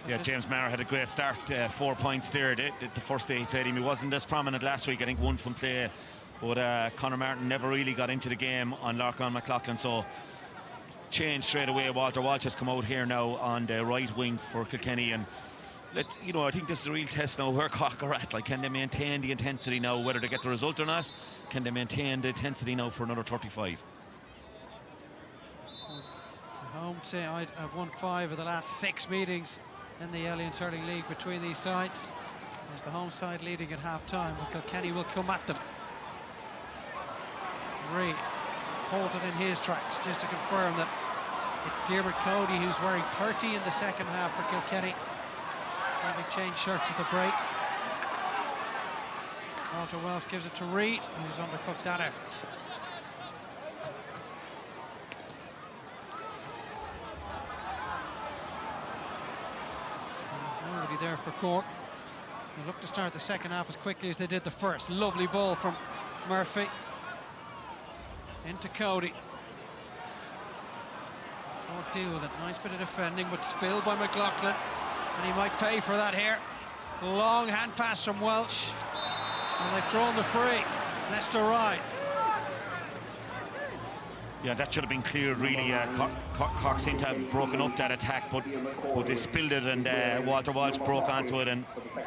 Yeah, James Maher had a great start, 4 points there. The first day he played him, he wasn't as prominent last week, I think 1 from play, but Conor Martin never really got into the game on Lorcan McLaughlin, so change straight away. Walter Walsh has come out here now on the right wing for Kilkenny, and I think this is a real test now where Cork are at. Like, can they maintain the intensity now, whether they get the result or not? Can they maintain the intensity now for another 35? The home side have won 5 of the last 6 meetings in the Allianz Hurling League between these sides. There's the home side leading at half-time, but Kilkenny will come at them. Reid halted in his tracks just to confirm that it's Diarmuid Cody who's wearing 30 in the second half for Kilkenny, having changed shirts at the break. Walter Wells gives it to Reid, who's undercooked that effort. And there's nobody there for Cork. They look to start the second half as quickly as they did the first. Lovely ball from Murphy into Cody. Cork deal with it. Nice bit of defending, but spilled by McLaughlin, and he might pay for that here. Long hand pass from Welsh, and they've drawn the free. Leicester right. Yeah, that should have been cleared really. Cork seemed to have broken up that attack, but they spilled it, and Walter Walsh broke onto it, and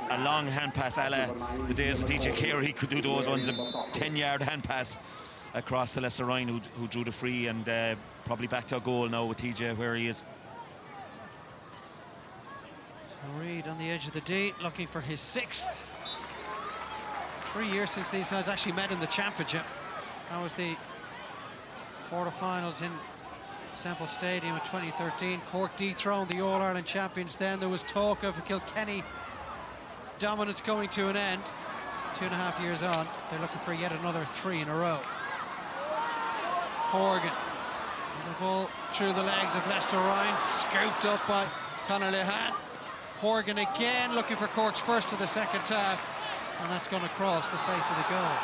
a long hand pass a la the days of DJ Carey. He could do those ones, a 10-yard hand pass across to Lester Ryan, who drew the free, and probably back to a goal now with TJ where he is. Reid on the edge of the D, looking for his 6th. 3 years since these sides actually met in the championship. That was the quarter-finals in Semple Stadium in 2013. Cork dethroned the All-Ireland champions then. There was talk of Kilkenny dominance coming to an end. 2.5 years on, they're looking for yet another 3 in a row. Horgan, the ball through the legs of Lester Ryan, scooped up by Conor Lehan. Horgan again looking for Cork's first of the second half, and that's going to cross the face of the goal.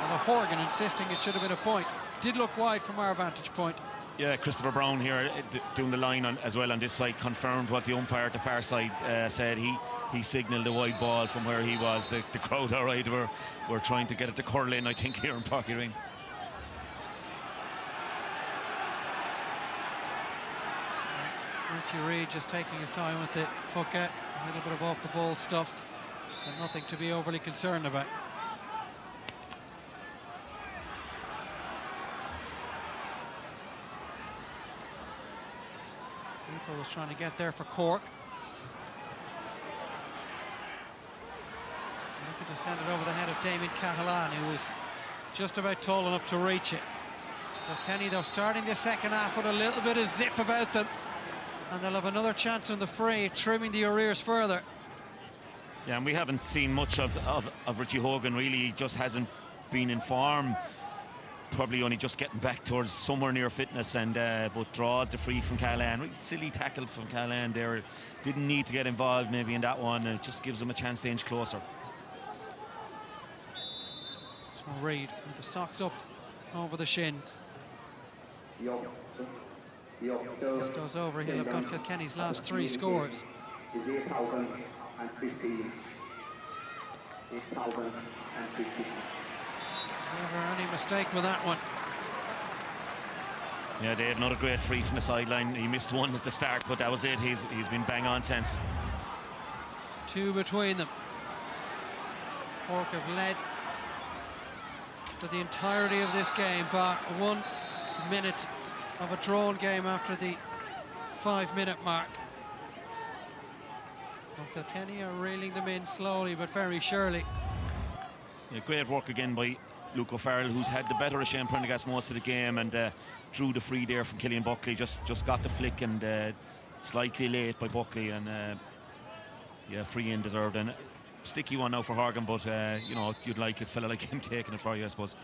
Although Horgan insisting it should have been a point. Did look wide from our vantage point. Yeah, Christopher Brown here doing the line as well on this side, confirmed what the umpire at the far side said. He signalled a wide ball from where he was. The crowd, all right, were trying to get it to curl in, I think, here in Páirc Rinn. Richie Reid just taking his time with the puck out. A little bit of off the ball stuff, and nothing to be overly concerned about. People was trying to get there for Cork. Looking to send it over the head of Damien Catalan, who was just about tall enough to reach it. Kilkenny, though, starting the second half with a little bit of zip about them, and they'll have another chance on the free, trimming the arrears further. Yeah, and we haven't seen much of Richie Horgan, really. He just hasn't been in form. Probably only just getting back towards somewhere near fitness, and but draws the free from Callahan. Really silly tackle from Callahan there. Didn't need to get involved maybe in that one, and it just gives him a chance to inch closer. So Reid with the socks up over the shins. This goes over, he'll have got Kilkenny's last 3 scores. Never any mistake with that one. Yeah, Dave, another great free from the sideline. He missed one at the start, but that was it. He's been bang on since. 2 between them. Cork have led for the entirety of this game, but 1 minute of a drawn game after the 5-minute mark. Well, Kilkenny are reeling them in slowly but very surely. Yeah, great work again by Luke O'Farrell, who's had the better of Shane Prendergast most of the game, and drew the free there from Killian Buckley. Just got the flick, and slightly late by Buckley, and yeah, free in deserved. And sticky one now for Horgan, but you know, you'd like a fella like him taking it for you, I suppose.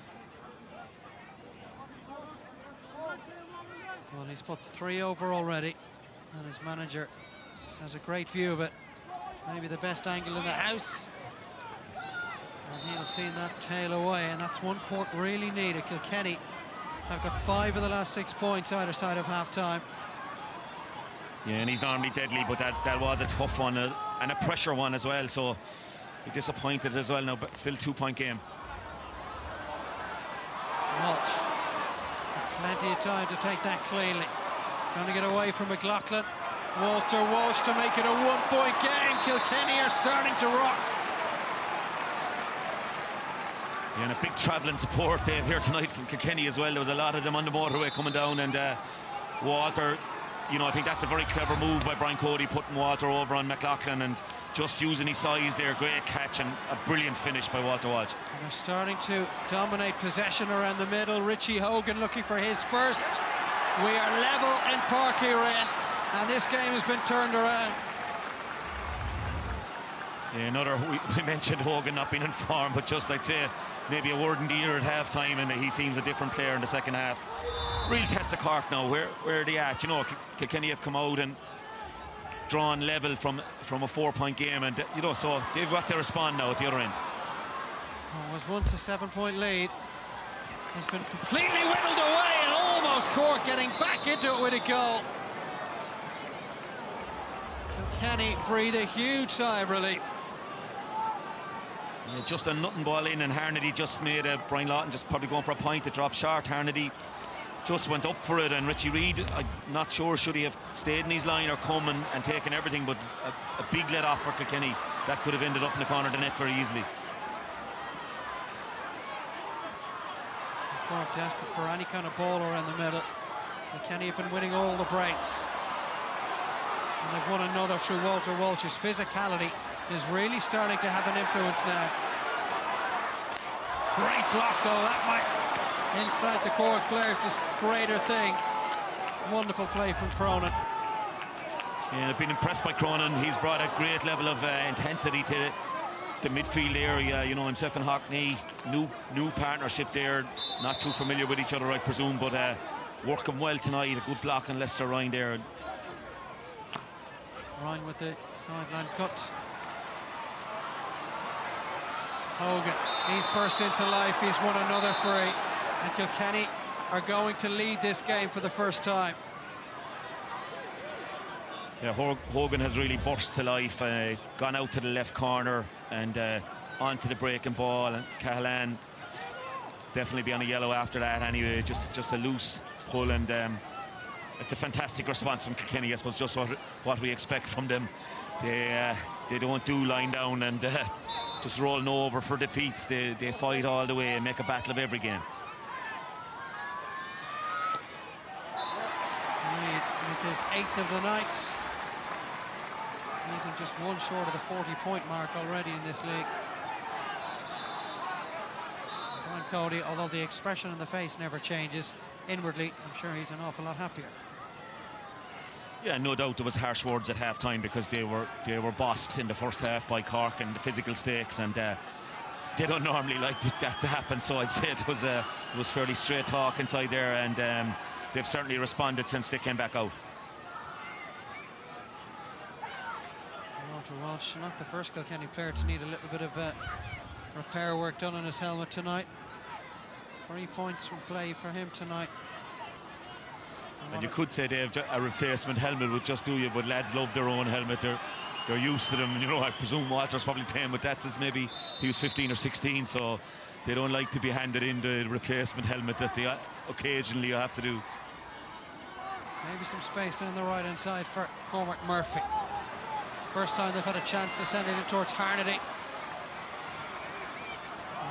Well, he's put 3 over already, and his manager has a great view of it. Maybe the best angle in the house. And he'll seen that tail away, and that's one Cork really needed. Kilkenny have got 5 of the last 6 points either side of half-time. Yeah, and he's normally deadly, but that was a tough one, and a pressure one as well, so be disappointed as well now, but still 2-point game. Walsh, plenty of time to take that cleanly. Trying to get away from McLaughlin. Walter Walsh to make it a 1-point game. Kilkenny are starting to rock. Yeah, and a big travelling support, Dave, here tonight from Kilkenny as well. There was a lot of them on the motorway coming down, and Walter, you know, I think that's a very clever move by Brian Cody, putting Walter over on McLaughlin and just using his size there. Great catch and a brilliant finish by Walter Walsh. And they're starting to dominate possession around the middle. Richie Horgan looking for his first. We are level in Páirc Rinn, and this game has been turned around. Yeah, another, we mentioned Horgan not being in form, but just, I'd say, maybe a word in the ear at half-time, and he seems a different player in the second half. Real test of Cork now. Where are they at? You know, Kilkenny have come out and drawn level from a 4-point game, and you know, so they've got to respond now at the other end. Oh, was once a 7-point lead. Has been completely whittled away, and almost Cork getting back into it with a goal. Kilkenny breathe a huge sigh of relief. Yeah, just a nothing ball in, and Harnedy just made a Brian Lawton just probably going for a point to drop short. Harnedy just went up for it, and Richie Reid, I'm not sure should he have stayed in his line or come and taken everything, but a big let off for Kilkenny that could have ended up in the corner of the net very easily. Cork desperate for any kind of ball around the middle. Kilkenny have been winning all the breaks, and they've won another through Walter Walsh's physicality is really starting to have an influence now. Great block though, that might inside the Cork players just greater things. Wonderful play from Cronin. Yeah, I've been impressed by Cronin. He's brought a great level of intensity to the midfield area. You know, himself and Hockney, new partnership there, not too familiar with each other I presume, but working well tonight. A good block on Lester Ryan there. Ryan with the sideline cut. Horgan, he's burst into life, he's won another free, and Kilkenny are going to lead this game for the first time. Yeah, Horgan has really burst to life, gone out to the left corner and onto the breaking ball, and Cahalane definitely be on a yellow after that anyway, just a loose pull, and it's a fantastic response from Kilkenny. I suppose just what we expect from them. They don't do line down and just rolling over for defeats. They fight all the way and make a battle of every game. With his 8th of the night, he's just one short of the 40-point mark already in this league. Brian Cody, although the expression on the face never changes, inwardly I'm sure he's an awful lot happier. Yeah, no doubt there was harsh words at half-time because they were bossed in the first half by Cork and the physical stakes, and they don't normally like that to happen, so I'd say it was fairly straight talk inside there, and they've certainly responded since they came back out. Walter Walsh, not the first Kilkenny player to need a little bit of repair work done on his helmet tonight. 3 points from play for him tonight. And you could say, Dave, a replacement helmet would just do you, but lads love their own helmet. They're used to them. You know, I presume Walter's probably playing with that since maybe he was 15 or 16, so they don't like to be handed in the replacement helmet that they occasionally you have to do. Maybe some space down the right hand side for Cormac Murphy. First time they've had a chance to send it in towards Harnedy.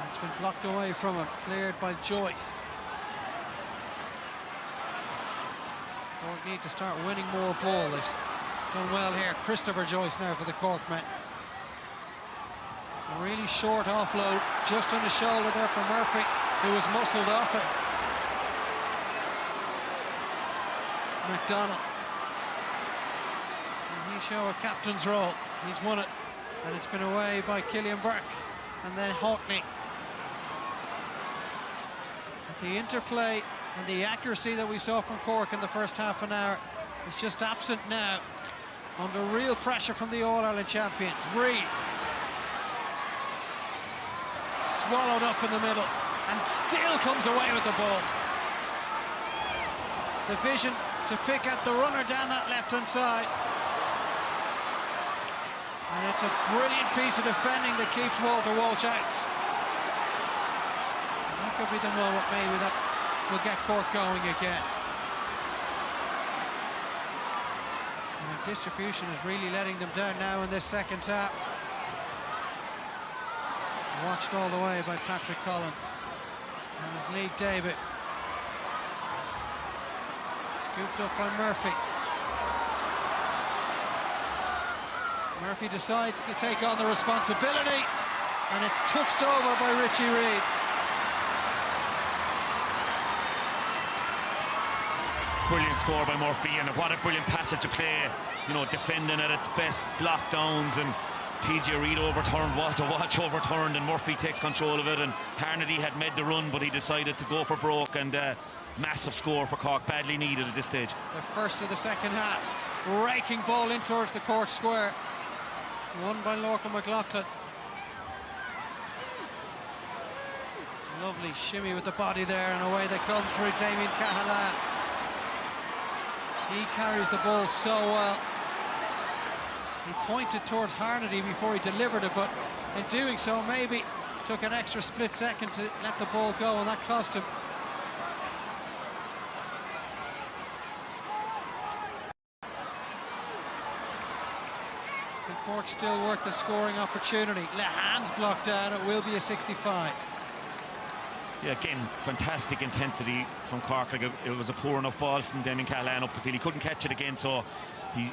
It's been blocked away from him, cleared by Joyce. Cork need to start winning more ball. They've done well here. Christopher Joyce now for the Cork men. A really short offload, just on the shoulder there for Murphy, who was muscled off it. McDonald. And he show a captain's role. He's won it, and it's been away by Killian Burke, and then Hockney. But the interplay and the accuracy that we saw from Cork in the first half an hour is just absent now, under real pressure from the All-Ireland champions. Reid swallowed up in the middle and still comes away with the ball. The vision to pick at the runner down that left-hand side, and it's a brilliant piece of defending that keeps Walter Walsh out. And that could be the moment maybe that will get Cork going again. And distribution is really letting them down now in this second half. Watched all the way by Patrick Collins and his league David. Scooped up by Murphy. Murphy decides to take on the responsibility, and it's touched over by Richie Reid. Brilliant score by Murphy, and what a brilliant passage of play. You know, defending at its best, lockdowns, and TJ Reid overturned, Walter Walsh overturned, and Murphy takes control of it, and Harnedy had made the run, but he decided to go for broke, and massive score for Cork, badly needed at this stage. The first of the second half, raking ball in towards the Cork square, won by Lorcan McLaughlin. Lovely shimmy with the body there, and away they come through Damien Cahalane. He carries the ball so well. He pointed towards Harnedy before he delivered it, but in doing so maybe took an extra split second to let the ball go, and that cost him. Cork still work the scoring opportunity. Lehan's blocked down. It will be a 65. Yeah, again, fantastic intensity from Cork. Like it was a poor enough ball from Damien Callahan up the field. He couldn't catch it again, so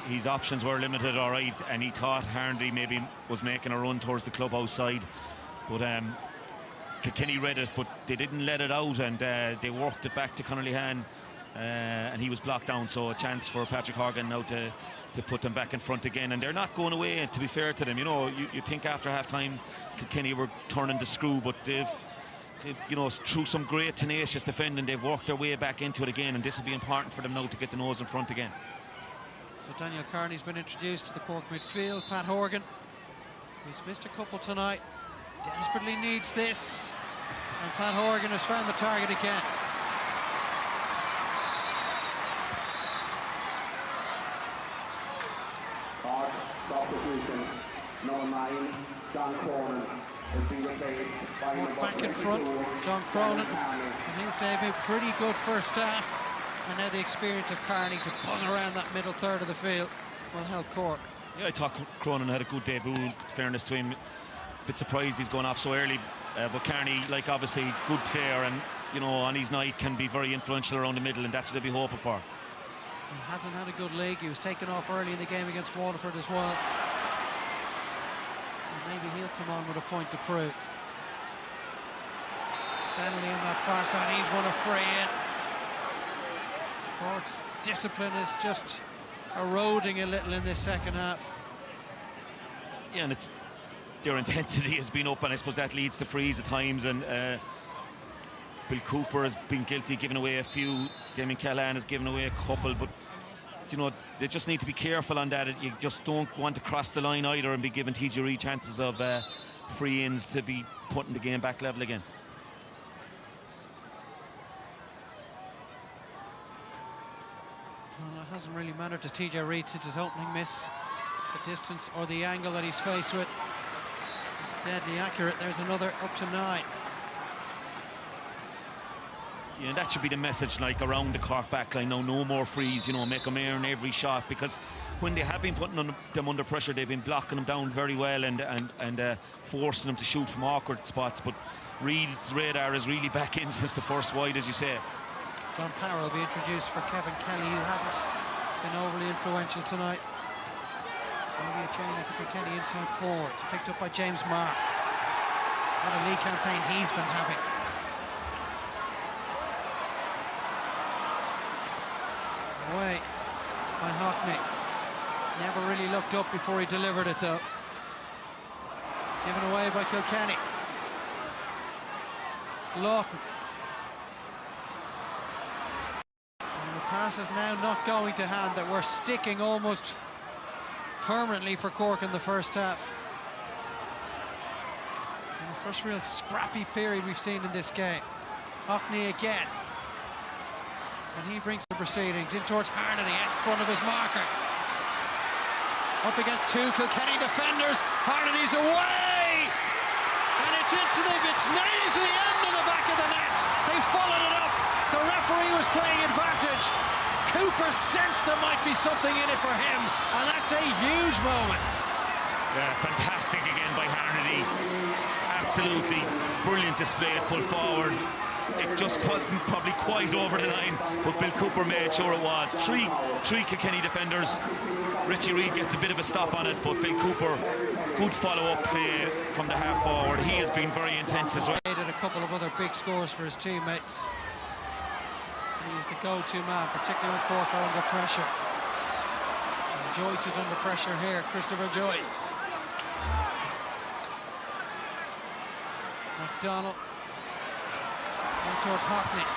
his options were limited, all right. And he thought Harnedy maybe was making a run towards the clubhouse side, but Kilkenny read it, but they didn't let it out, and they worked it back to Conor Lehan, and he was blocked down. So a chance for Patrick Horgan now to put them back in front again, and they're not going away. And to be fair to them, you know, you think after half-time Kilkenny were turning the screw, but they've you know, through some great tenacious defending, they've worked their way back into it again, and this will be important for them now to get the nose in front again. So Daniel Carney's been introduced to the Cork midfield. Pat Horgan, who's missed a couple tonight, desperately needs this, and Pat Horgan has found the target again. Substitution number 9, John Cronin, is being replaced by back in front, John Cronin, and his debut, pretty good first half, and now the experience of Carney to buzz around that middle third of the field will help Cork. Yeah, I thought Cronin had a good debut, in fairness to him. A bit surprised he's going off so early, but Carney, like, obviously good player, and you know, on his night can be very influential around the middle, and that's what they'll be hoping for. He hasn't had a good league. He was taken off early in the game against Waterford as well. And maybe he'll come on with a point to prove. Penalty on that far side. He's won a free in. Cork's discipline is just eroding a little in this second half. Yeah, and their intensity has been up, and I suppose that leads to frees at times, and Bill Cooper has been guilty, giving away a few. Damien Callahan has given away a couple, but you know, they just need to be careful on that. You just don't want to cross the line either and be giving TJ Reid chances of free-ins to be putting the game back level again. Well, it hasn't really mattered to TJ Reid since his opening miss, the distance or the angle that he's faced with. It's deadly accurate. There's another up to 9. Yeah, that should be the message, like, around the Cork backline now. No more frees, you know, make them earn every shot, because when they have been putting them under pressure, they've been blocking them down very well and forcing them to shoot from awkward spots. But Reid's radar is really back in since the first wide, as you say. John Power will be introduced for Kevin Kelly, who hasn't been overly influential tonight. Maybe a change at the Kilkenny inside forward. It's picked up by James Marr. What a league campaign he's been having. Away by Hockney. Never really looked up before he delivered it, though. Given away by Kilkenny. Lawton. And the pass is now not going to hand, that we're sticking almost permanently for Cork in the first half. And the first real scrappy period we've seen in this game. Hockney again. And he brings the proceedings in towards Harnedy, in front of his marker. Up against 2 Kilkenny defenders. Harnedy's away! And it's nails the end of the back of the net. They followed it up. The referee was playing advantage. Cooper sensed there might be something in it for him, and that's a huge moment. Yeah, fantastic again by Harnedy. Absolutely brilliant display at full forward. It just wasn't probably quite over the line, but Bill Cooper made sure it was. Three Kilkenny defenders. Richie Reid gets a bit of a stop on it, but Bill Cooper, good follow-up play from the half forward. He has been very intense as well. He made a couple of other big scores for his teammates. He is the go-to man, particularly when Cork are under pressure. And Joyce is under pressure here, Christopher Joyce. McDonald. Towards Hockney.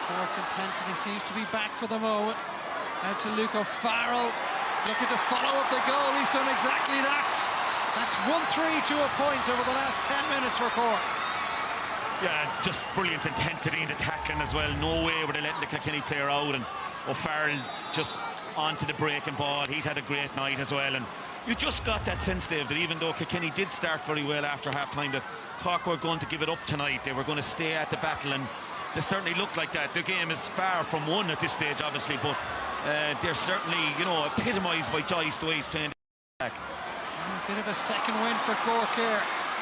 Cork's intensity seems to be back for the moment. Out to Luke O'Farrell, looking to follow up the goal. He's done exactly that. That's 1-3 to a point over the last 10 minutes for Cork. Yeah, just brilliant intensity in the tackling as well. No way were they letting the Kilkenny player out, and Fergal just onto the breaking ball. He's had a great night as well, and you just got that sense, Dave, that even though Kilkenny did start very well after half-time, that Cork were going to give it up tonight. They were going to stay at the battle, and they certainly looked like that. The game is far from won at this stage, obviously, but they're certainly, you know, epitomised by Joyce, the way he's playing back. A bit of a second win for Cork here.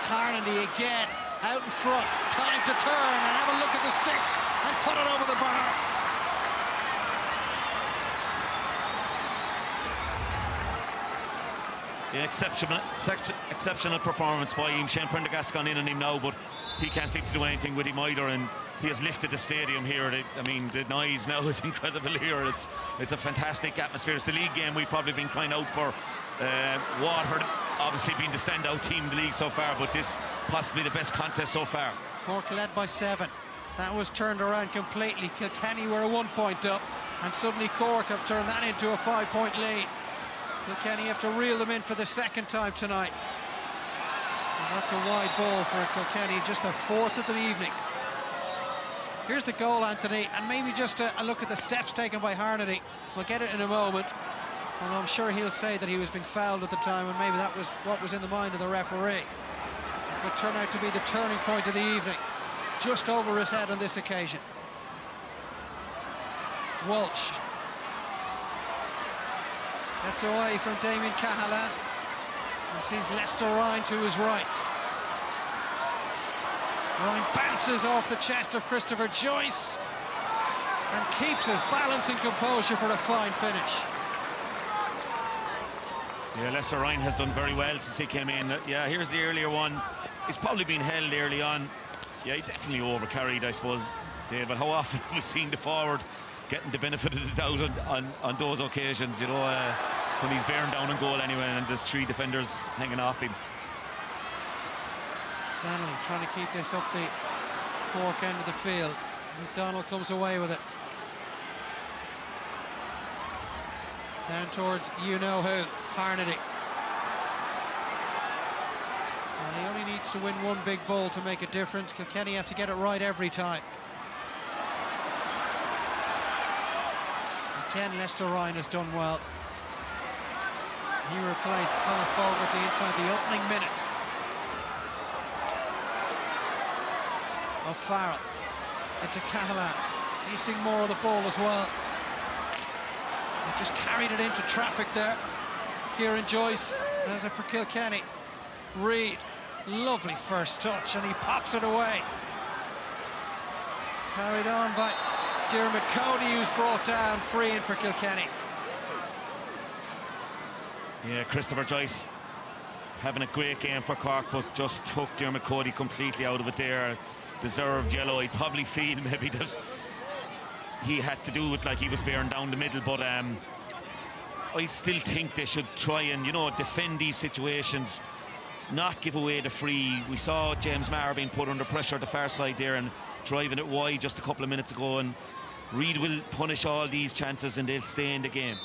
Harnedy again out in front. Time to turn and have a look at the sticks and put it over the bar. Yeah, exceptional performance by him. Shane Prendergast's gone in on him now, but he can't seem to do anything with him either, and he has lifted the stadium here. I mean, the noise now is incredible here. It's a fantastic atmosphere. It's the league game we've probably been crying out for. Waterford obviously being the standout team in the league so far, but this possibly the best contest so far. Cork led by 7. That was turned around completely. Kilkenny were a 1 point up, and suddenly Cork have turned that into a 5-point lead. Kilkenny have to reel them in for the second time tonight. And that's a wide ball for Kilkenny, just their 4th of the evening. Here's the goal, Anthony, and maybe just a look at the steps taken by Harnedy. We'll get it in a moment. And I'm sure he'll say that he was being fouled at the time, and maybe that was what was in the mind of the referee. It will turn out to be the turning point of the evening. Just over his head on this occasion. Walsh gets away from Damien Cahalan and sees Lester Rinn to his right. Rinn bounces off the chest of Christopher Joyce and keeps his balance and composure for a fine finish. Yeah, Lester Rinn has done very well since he came in. Yeah, here's the earlier one. He's probably been held early on. Yeah, he definitely overcarried, I suppose, Dave. But how often have we seen the forward getting the benefit of the doubt on those occasions, you know, when he's bearing down on goal anyway, and there's 3 defenders hanging off him. Donnelly trying to keep this up the Cork end of the field. McDonald comes away with it. Down towards you-know-who, Harnedy. And he only needs to win 1 big ball to make a difference. Kilkenny have to get it right every time. Again, Lester Rinn has done well. He replaced Conor Fogarty inside the opening minute of Farrell. Into Cahalan. He's seeing more of the ball as well. He just carried it into traffic there. Kieran Joyce has it for Kilkenny. Reid, lovely first touch, and he pops it away. Carried on by Dermot Cody, who's brought down free in for Kilkenny. Yeah, Christopher Joyce having a great game for Cork, but just took Dermot Cody completely out of it there. Deserved yellow. I'd probably feel maybe that he had to do it like he was bearing down the middle, but I still think they should try and, you know, defend these situations, not give away the free. We saw James Maher being put under pressure at the far side there and driving it wide just a couple of minutes ago, and Reid will punish all these chances and they'll stay in the game.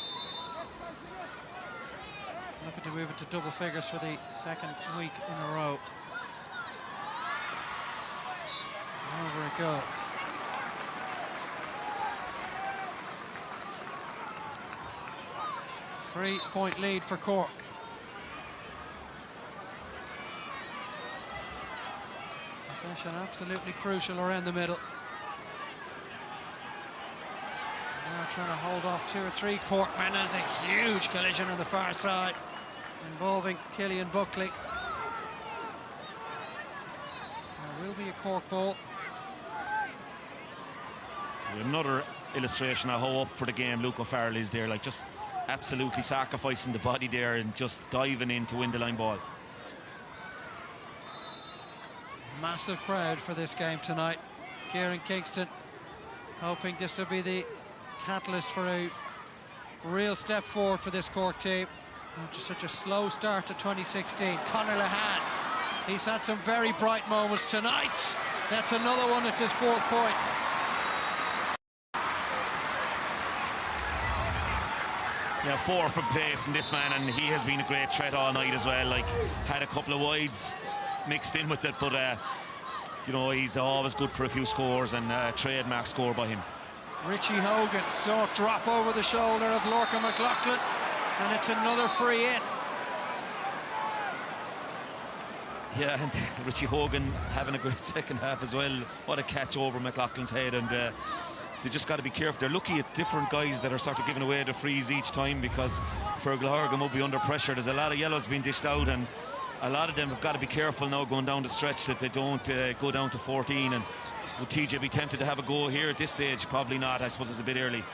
Looking to move it to double figures for the 2nd week in a row. Over it goes. Three-point lead for Cork. Possession absolutely crucial around the middle. Now trying to hold off 2 or 3 Corkmen. There's a huge collision on the far side involving Killian Buckley. There will be a Cork ball. Another illustration of how up for the game Luke O'Farrell is there, like just absolutely sacrificing the body there and just diving in to win the line ball. Massive crowd for this game tonight. Kieran Kingston hoping this will be the catalyst for a real step forward for this Cork team. After such a slow start to 2016. Conor Lehane, he's had some very bright moments tonight. That's another one at his 4th point. Yeah, 4 from play from this man, and he has been a great threat all night as well. Like, had a couple of wides mixed in with it, but you know, he's always good for a few scores, and a trademark score by him. Richie Horgan saw it drop over the shoulder of Lorcan McLaughlin, and it's another free in. Yeah, and Richie Horgan having a great second half as well. What a catch over McLaughlin's head, and they just got to be careful. They're lucky it's different guys that are sort of giving away the frees each time, because Fergal Horgan will be under pressure. There's a lot of yellows being dished out, and a lot of them have got to be careful now going down the stretch that they don't go down to 14. And would TJ be tempted to have a go here at this stage? Probably not. I suppose it's a bit early.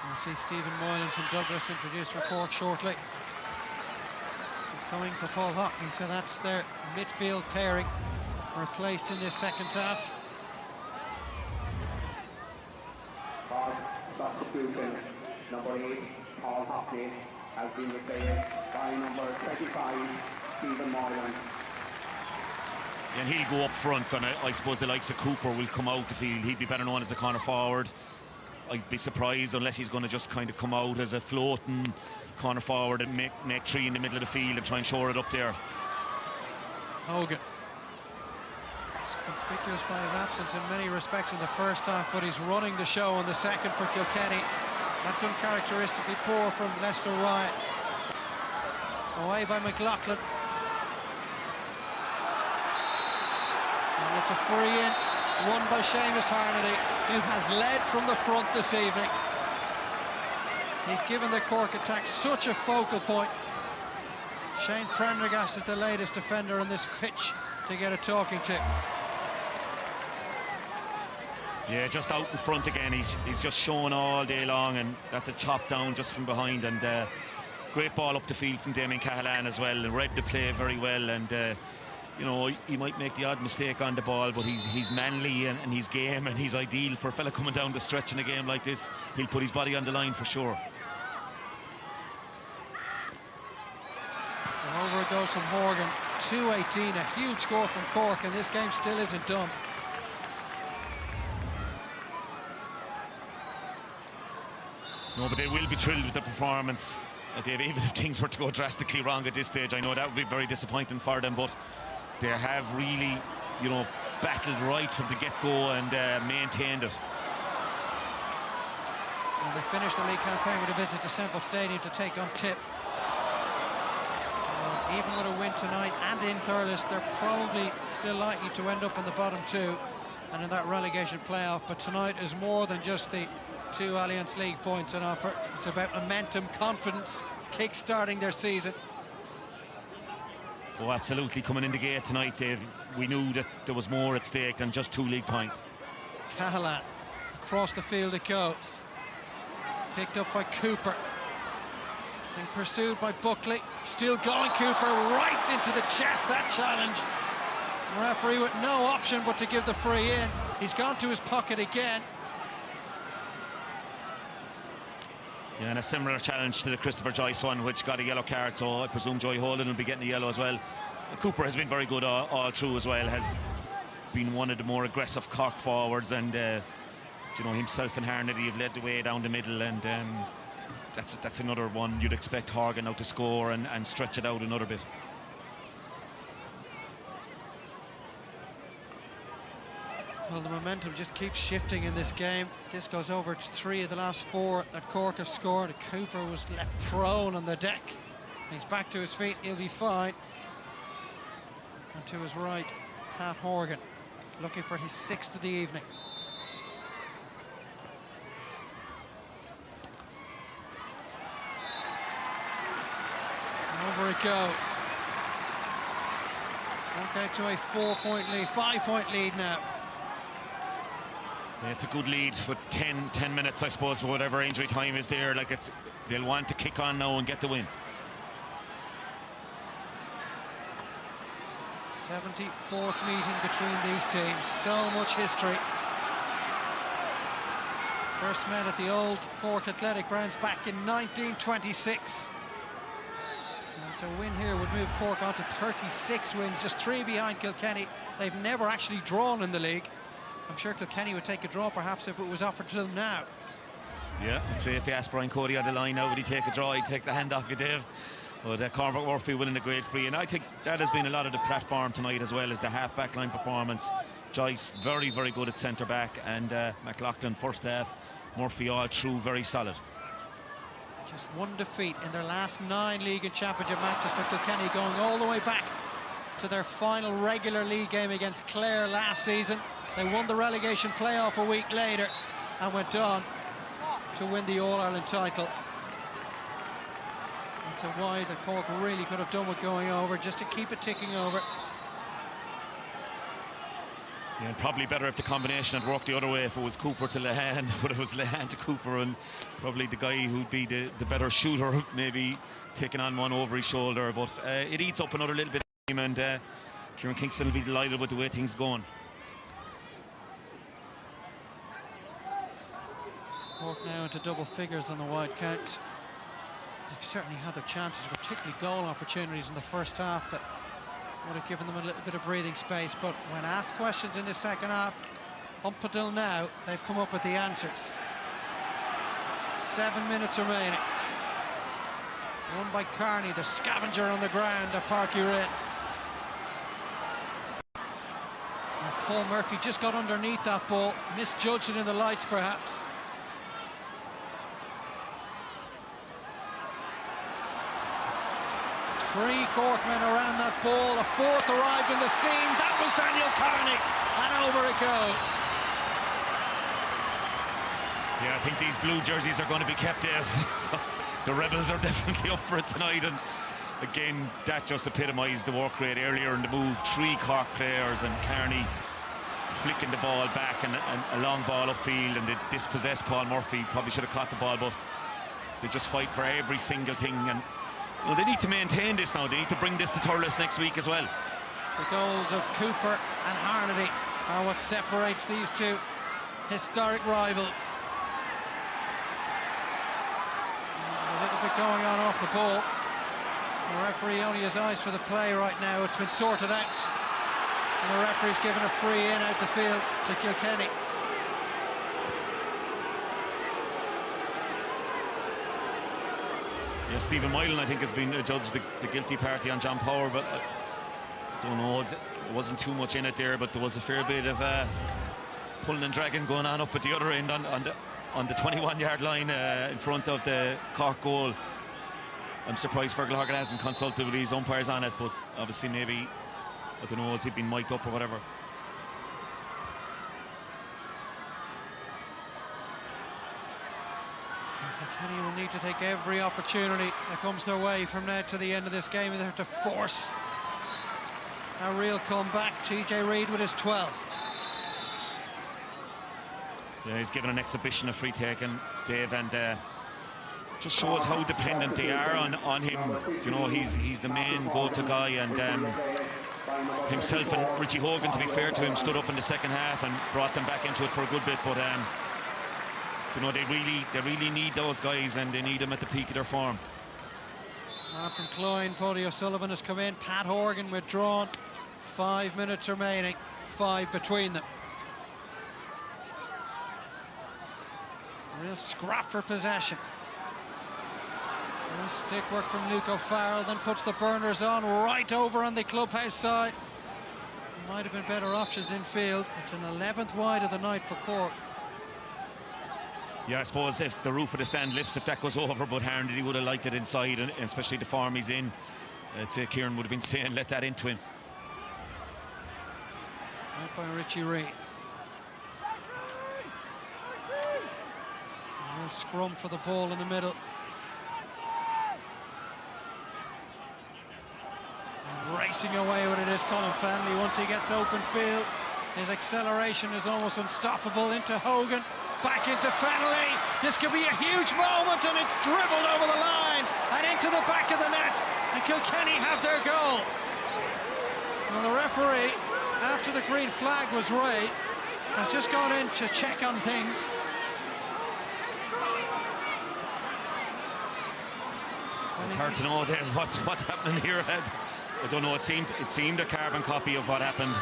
We'll see Stephen Moylan from Douglas introduced for Cork shortly. He's coming for Paul Hockney, so that's their midfield pairing replaced in this second half. Substitution, number 8, Paul Hockney, has been replaced by number 25, Stephen Moylan. And he'll go up front, and I suppose the likes of Cooper will come out the field. He'd be better known as a corner forward. I'd be surprised unless he's going to just kind of come out as a floating corner forward and make three in the middle of the field and try and shore it up there. Hogan, conspicuous by his absence in many respects in the first half, but he's running the show in the second for Kilkenny. That's uncharacteristically poor from Lester Ryan. Away by McLaughlin. And it's a free in, won by Seamus Harnedy, who has led from the front this evening. He's given the Cork attack such a focal point. Shane Prendergast is the latest defender on this pitch to get a talking to. Yeah, just out in front again. He's just showing all day long, and that's a chop down just from behind, and great ball up the field from Damien Cahalane as well, and read the play very well. And you know, he might make the odd mistake on the ball, but he's manly and he's game, and he's ideal for a fella coming down the stretch in a game like this. He'll put his body on the line for sure. So over it goes from Horgan. 2-18, a huge score from Cork, and this game still isn't done. No, but they will be thrilled with the performance, Dave, even if things were to go drastically wrong at this stage. I know that would be very disappointing for them, but they have really, you know, battled right from the get-go and maintained it. And they finished the league campaign with a visit to Semple Stadium to take on Tip. Even with a win tonight and in Thurles, they're probably still likely to end up in the bottom two and in that relegation playoff. But tonight is more than just the 2 Allianz League points on offer. It's about momentum, confidence, kick-starting their season. Oh, absolutely. Coming in the gate tonight, Dave, we knew that there was more at stake than just 2 league points. Cahalane, across the field it goes. Picked up by Cooper. Being pursued by Buckley. Still going, Cooper, right into the chest, that challenge. The referee with no option but to give the free in. He's gone to his pocket again. Yeah, and a similar challenge to the Christopher Joyce one, which got a yellow card, so I presume Joy Holden will be getting a yellow as well. Cooper has been very good all through as well, has been one of the more aggressive Cork forwards, and you know, himself and Harnedy have led the way down the middle, and that's another one you'd expect Horgan now to score and stretch it out another bit. Well, the momentum just keeps shifting in this game. This goes over to 3 of the last 4 that Cork have scored. Cooper was left prone on the deck. He's back to his feet, he'll be fine. And to his right, Pat Horgan, looking for his 6th of the evening. And over it goes. Okay, to a 4-point lead, 5-point lead now. Yeah, it's a good lead with 10 minutes, I suppose, whatever injury time is there. Like, they'll want to kick on now and get the win. 74th meeting between these teams. So much history. First met at the old Cork Athletic Grounds back in 1926. And to win here would move Cork on to 36 wins, just 3 behind Kilkenny. They've never actually drawn in the league. I'm sure Kilkenny would take a draw perhaps if it was offered to them now. Yeah, I'd say if you ask Brian Cody on the line now, would he take a draw? He'd take the hand off you, Dave. But Cormac Murphy winning a great free, and I think that has been a lot of the platform tonight, as well as the half-back line performance. Joyce very, very good at centre-back, and McLaughlin first half, Murphy all through very solid. Just one defeat in their last 9 league and championship matches for Kilkenny, going all the way back to their final regular league game against Clare last season. They won the relegation playoff a week later and went on to win the All-Ireland title. And so why the Cork really could have done with going over, just to keep it ticking over. Yeah, and probably better if the combination had worked the other way, if it was Cooper to Lehan, but it was Lehan to Cooper, and probably the guy who'd be the better shooter maybe taking on one over his shoulder. But it eats up another little bit of time, and Kieran Kingston will be delighted with the way things going. Cork now into double figures on the wide count. They've certainly had their chances, particularly goal opportunities in the first half that would have given them a little bit of breathing space, but when asked questions in the second half, up until now, they've come up with the answers. 7 minutes remaining. Won by Carney, the scavenger on the ground at Páirc Rinn. And Paul Murphy just got underneath that ball, misjudged it in the lights perhaps. Three Corkmen around that ball, a fourth arrived in the scene. That was Daniel Carney, and over it goes. Yeah, I think these blue jerseys are going to be kept there. So the Rebels are definitely up for it tonight, and again, that just epitomised the work rate earlier in the move. 3 Cork players, and Carney flicking the ball back, and a long ball upfield, and they dispossessed Paul Murphy. Probably should have caught the ball, but they just fight for every single thing. And well, they need to maintain this now. They need to bring this to Thurles next week as well. The goals of Cooper and Harnedy are what separates these two historic rivals. A little bit going on off the ball. The referee only has eyes for the play right now. It's been sorted out, and the referee's given a free in out the field to Kilkenny. Yeah, Stephen Moylan, I think, has been adjudged the guilty party on John Power, but I don't know, it wasn't too much in it there, but there was a fair bit of pulling and dragging going on up at the other end on the 21-yard line in front of the Cork goal. I'm surprised Fergal Horgan hasn't consulted with his umpires on it, but obviously maybe, I don't know, has he been mic'd up or whatever. Kilkenny will need to take every opportunity that comes their way from now to the end of this game. They have to force a real comeback. TJ Reid with his 12th. Yeah, he's given an exhibition of free taking, Dave, and just shows how dependent they are on him. You know, he's the main go-to guy, and himself and Richie Horgan, to be fair to him, stood up in the second half and brought them back into it for a good bit. But you know, they really need those guys, and they need them at the peak of their form. From Cloyne, Paddy O'Sullivan has come in. Pat Horgan withdrawn. 5 minutes remaining, 5 between them. Real scrap for possession. Nice stick work from Luke O'Farrell, then puts the burners on right over on the clubhouse side. Might have been better options in field. It's an 11th wide of the night for Cork. Yeah, I suppose if the roof of the stand lifts, if that goes over, but Harnedy would have liked it inside, and especially the form he's in. I'd say Kieran would have been saying, let that into him. Right by Richie Reid. A scrum for the ball in the middle. And racing away with it is Colin Fennelly once he gets open field. His acceleration is almost unstoppable. Into Hogan, back into Fennelly. This could be a huge moment, and it's dribbled over the line and into the back of the net, and Kilkenny have their goal. Well, the referee, after the green flag was raised, has just gone in to check on things. It's hard to know then what's happening here. I don't know. It seemed a carbon copy of what happened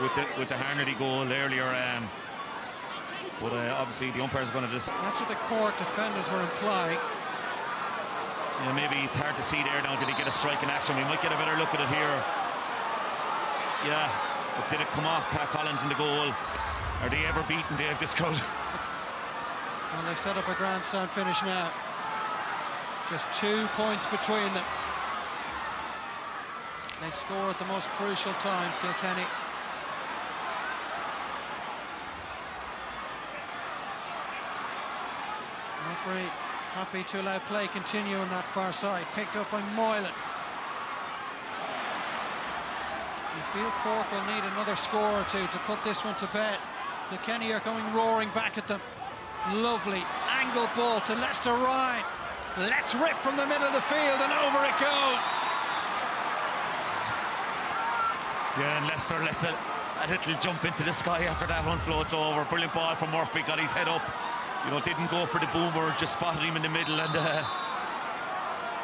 with the Harnedy goal earlier. But obviously the umpires are going to just... That's what the Cork defenders were implying. Yeah, maybe it's hard to see there now. Did he get a strike in action? We might get a better look at it here. Yeah, but did it come off Pat Collins in the goal? Are they ever beaten, Dave, this crowd? Well, they've set up a grandstand finish now. Just 2 points between them. They score at the most crucial times, Kilkenny. Referee happy to allow play continue on that far side. Picked up by Moylan. You feel Cork will need another score or two to put this one to bed. Kilkenny are going roaring back at them. Lovely angle ball to Lester Ryan. Let's rip from the middle of the field, and over it goes. Yeah, and Leicester lets a little jump into the sky after that one floats over. Brilliant ball from Murphy, got his head up. You know, didn't go for the boomer, just spotted him in the middle, and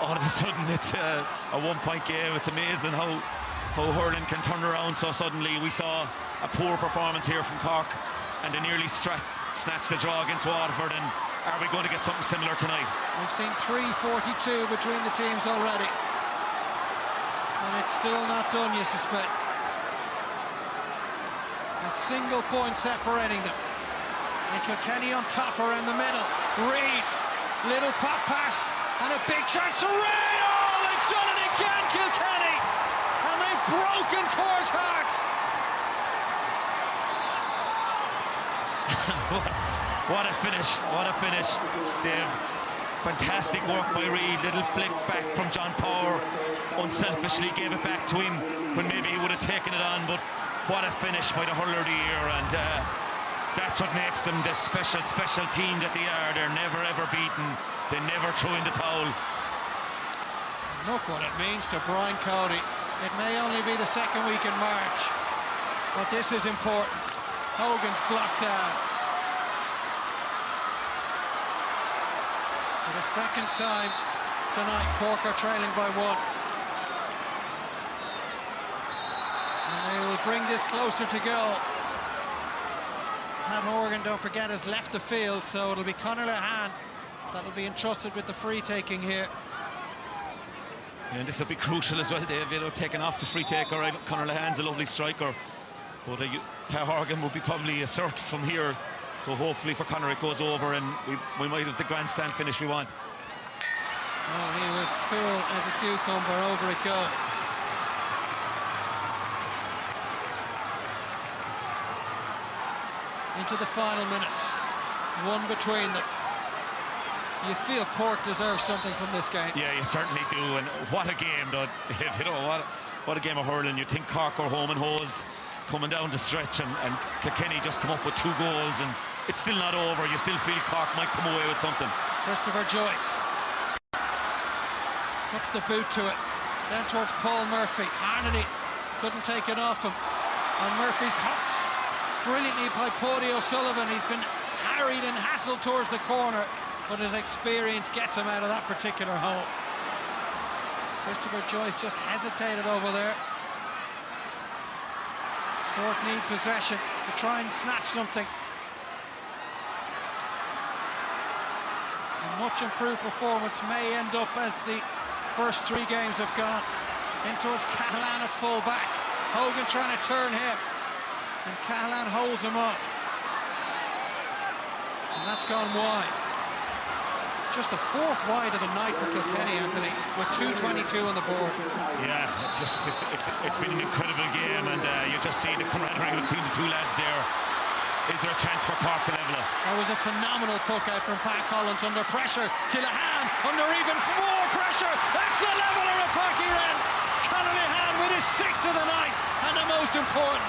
all of a sudden it's a 1 point game. It's amazing how hurling can turn around so suddenly. We saw a poor performance here from Cork, and they nearly snatched the draw against Waterford. And are we going to get something similar tonight? We've seen 3:42 between the teams already, and it's still not done, you suspect. A single point separating them. And Kilkenny on top around the middle. Reid, little pop pass, and a big chance for Rinn. Oh, they've done it again, Kilkenny, and they've broken Cork's hearts. What a finish, Dave. Fantastic work by Reid. Little flick back from John Power. Unselfishly gave it back to him when maybe he would have taken it on, but what a finish by the hurler of the year. And that's what makes them the special team that they are. They're never ever beaten. They never throw in the towel. Look what it means to Brian Cody. It may only be the second week in March, but this is important. Hogan's blocked down. For the second time tonight, Cork are trailing by 1. And they will bring this closer to goal. Pat Horgan, don't forget, has left the field, so it'll be Conor Lehane that'll be entrusted with the free taking here. And this will be crucial as well, Dave. You know, taking off the free take. All right, Conor Lehane's a lovely striker, but Pat Horgan will be probably a cert from here. So hopefully for Conor it goes over, and we might have the grandstand finish we want. Well, he was cool as a cucumber. Over it goes. Into the final minutes, 1 between them. You feel Cork deserves something from this game. Yeah, you certainly do. And what a game, though. You know, what a game of hurling. You think Cork are home and hose coming down the stretch, and Kilkenny just come up with 2 goals, and it's still not over. You still feel Cork might come away with something. Christopher Joyce puts the boot to it, down towards Paul Murphy. Harnedy couldn't take it off him, and Murphy's hooked brilliantly by Paddy O'Sullivan. He's been harried and hassled towards the corner, but his experience gets him out of that particular hole. Christopher Joyce just hesitated over there. Cork need possession to try and snatch something. A much improved performance may end up as the first 3 games have gone. In towards Cahalane at full back. Hogan trying to turn him, and Cahalane holds him up. And that's gone wide. Just the 4th wide of the night for Kilkenny, Anthony, with 2:22 on the board. Yeah, it's been an incredible game, and you just see the camaraderie between the 2 lads there. Is there a chance for Cork to level it? That was a phenomenal puck out from Pat Collins under pressure to Lehane, under even more pressure. That's the leveler of Páirc Rinn. Conor Lehane with his 6th of the night, and the most important.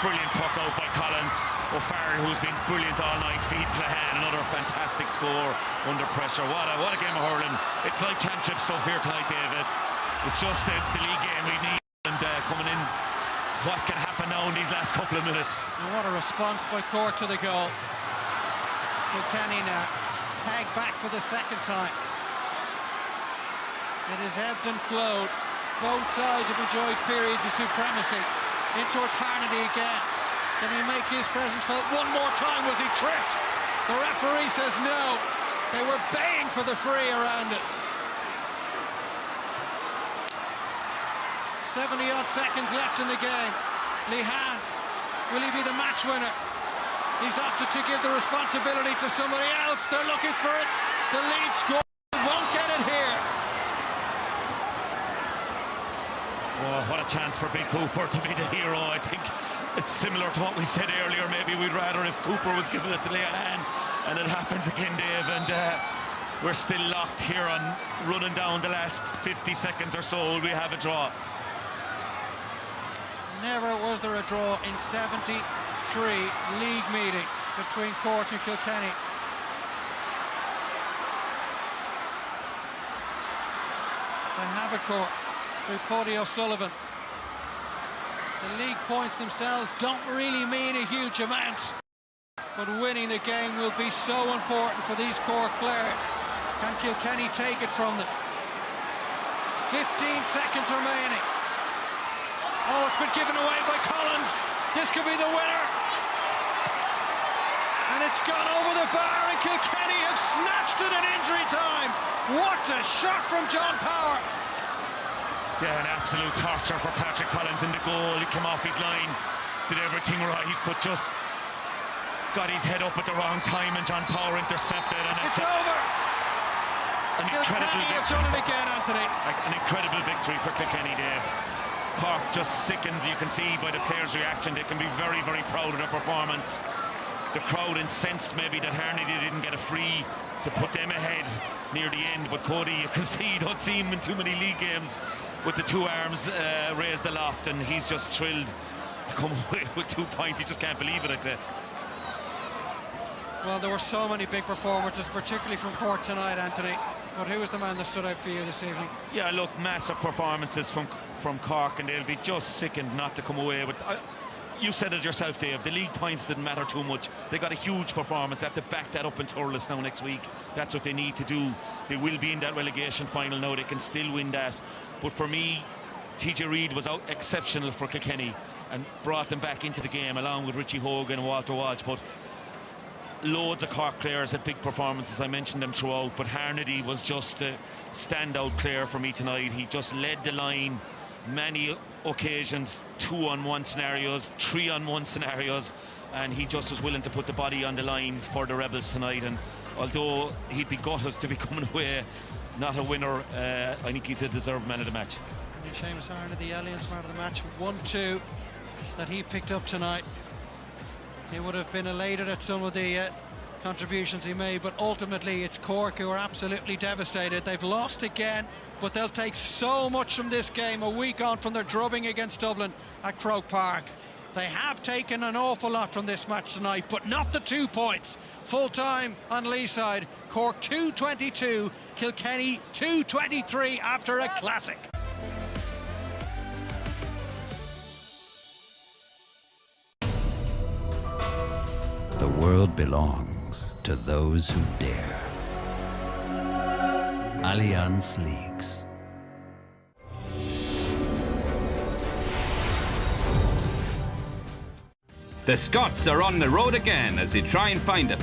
Brilliant puck out by Collins. O'Farrell, who's been brilliant all night, feeds Lehane. Another fantastic score under pressure. What a game of hurling. It's like championship stuff here tonight, David. It's just the league game we need, and coming in, what can happen now in these last couple of minutes. And what a response by Cork to the goal. Kilkenny now tagged back for the 2nd time. It has ebbed and flowed. Both sides have enjoyed periods of supremacy. In towards Harnedy again. Can he make his presence felt one more time? Was he tripped? The referee says no. They were baying for the free around us. 70-odd seconds left in the game. Lihan, will he be the match winner? He's opted to give the responsibility to somebody else. They're looking for it. The lead score won't get it here. Oh, what a chance for Big Cooper to be the hero. I think it's similar to what we said earlier. Maybe we'd rather if Cooper was giving it to Lihan. And it happens again, Dave, and we're still locked here on running down the last 50 seconds or so. We have a draw. Never was there a draw in 73 league meetings between Cork and Kilkenny. They have a Cork through Paddy O'Sullivan. The league points themselves don't really mean a huge amount, but winning the game will be so important for these Cork players. Can Kilkenny take it from them? 15 seconds remaining. Oh, it's been given away by Collins. This could be the winner. And it's gone over the bar, and Kilkenny have snatched it in injury time. What a shot from John Power. Yeah, an absolute torture for Patrick Collins in the goal. He came off his line, did everything right, but just got his head up at the wrong time, and John Power intercepted, and it's over. An incredible victory. Have done it again, Anthony. An incredible victory for Kilkenny, Dave. Cork just sickened. You can see by the players' reaction, they can be very, very proud of their performance. The crowd incensed maybe that Harnedy didn't get a free to put them ahead near the end, but Cody, you can see, you don't see him in too many league games with the two arms raised aloft, and he's just thrilled to come away with 2 points. He just can't believe it, I'd say. Well, there were so many big performances, particularly from Cork tonight, Anthony. But who was the man that stood out for you this evening? Yeah, look, massive performances from Cork, and they'll be just sickened not to come away with. You said it yourself, Dave. The league points didn't matter too much. They got a huge performance. They have to back that up in Thurles now next week. That's what they need to do. They will be in that relegation final now. They can still win that. But for me, TJ Reid was out exceptional for Kilkenny and brought them back into the game along with Richie Horgan and Walter Walsh. But loads of Cork players had big performances. I mentioned them throughout, but Harnedy was just a standout player for me tonight. He just led the line many occasions, 2-on-1 scenarios, 3-on-1 scenarios, and he just was willing to put the body on the line for the Rebels tonight. And although he'd be gutted to be coming away not a winner, I think he's a deserved man of the match. Seamus Harnedy, the Allianz man of the match, 1-2 that he picked up tonight. He would have been elated at some of the contributions he made, but ultimately it's Cork who are absolutely devastated. They've lost again, but they'll take so much from this game a week on from their drubbing against Dublin at Croke Park. They have taken an awful lot from this match tonight, but not the 2 points. Full time on Lee's side, Cork 2-22, Kilkenny 2-23 after a classic. The world belongs to those who dare. Allianz Leagues. The Scots are on the road again as they try and find a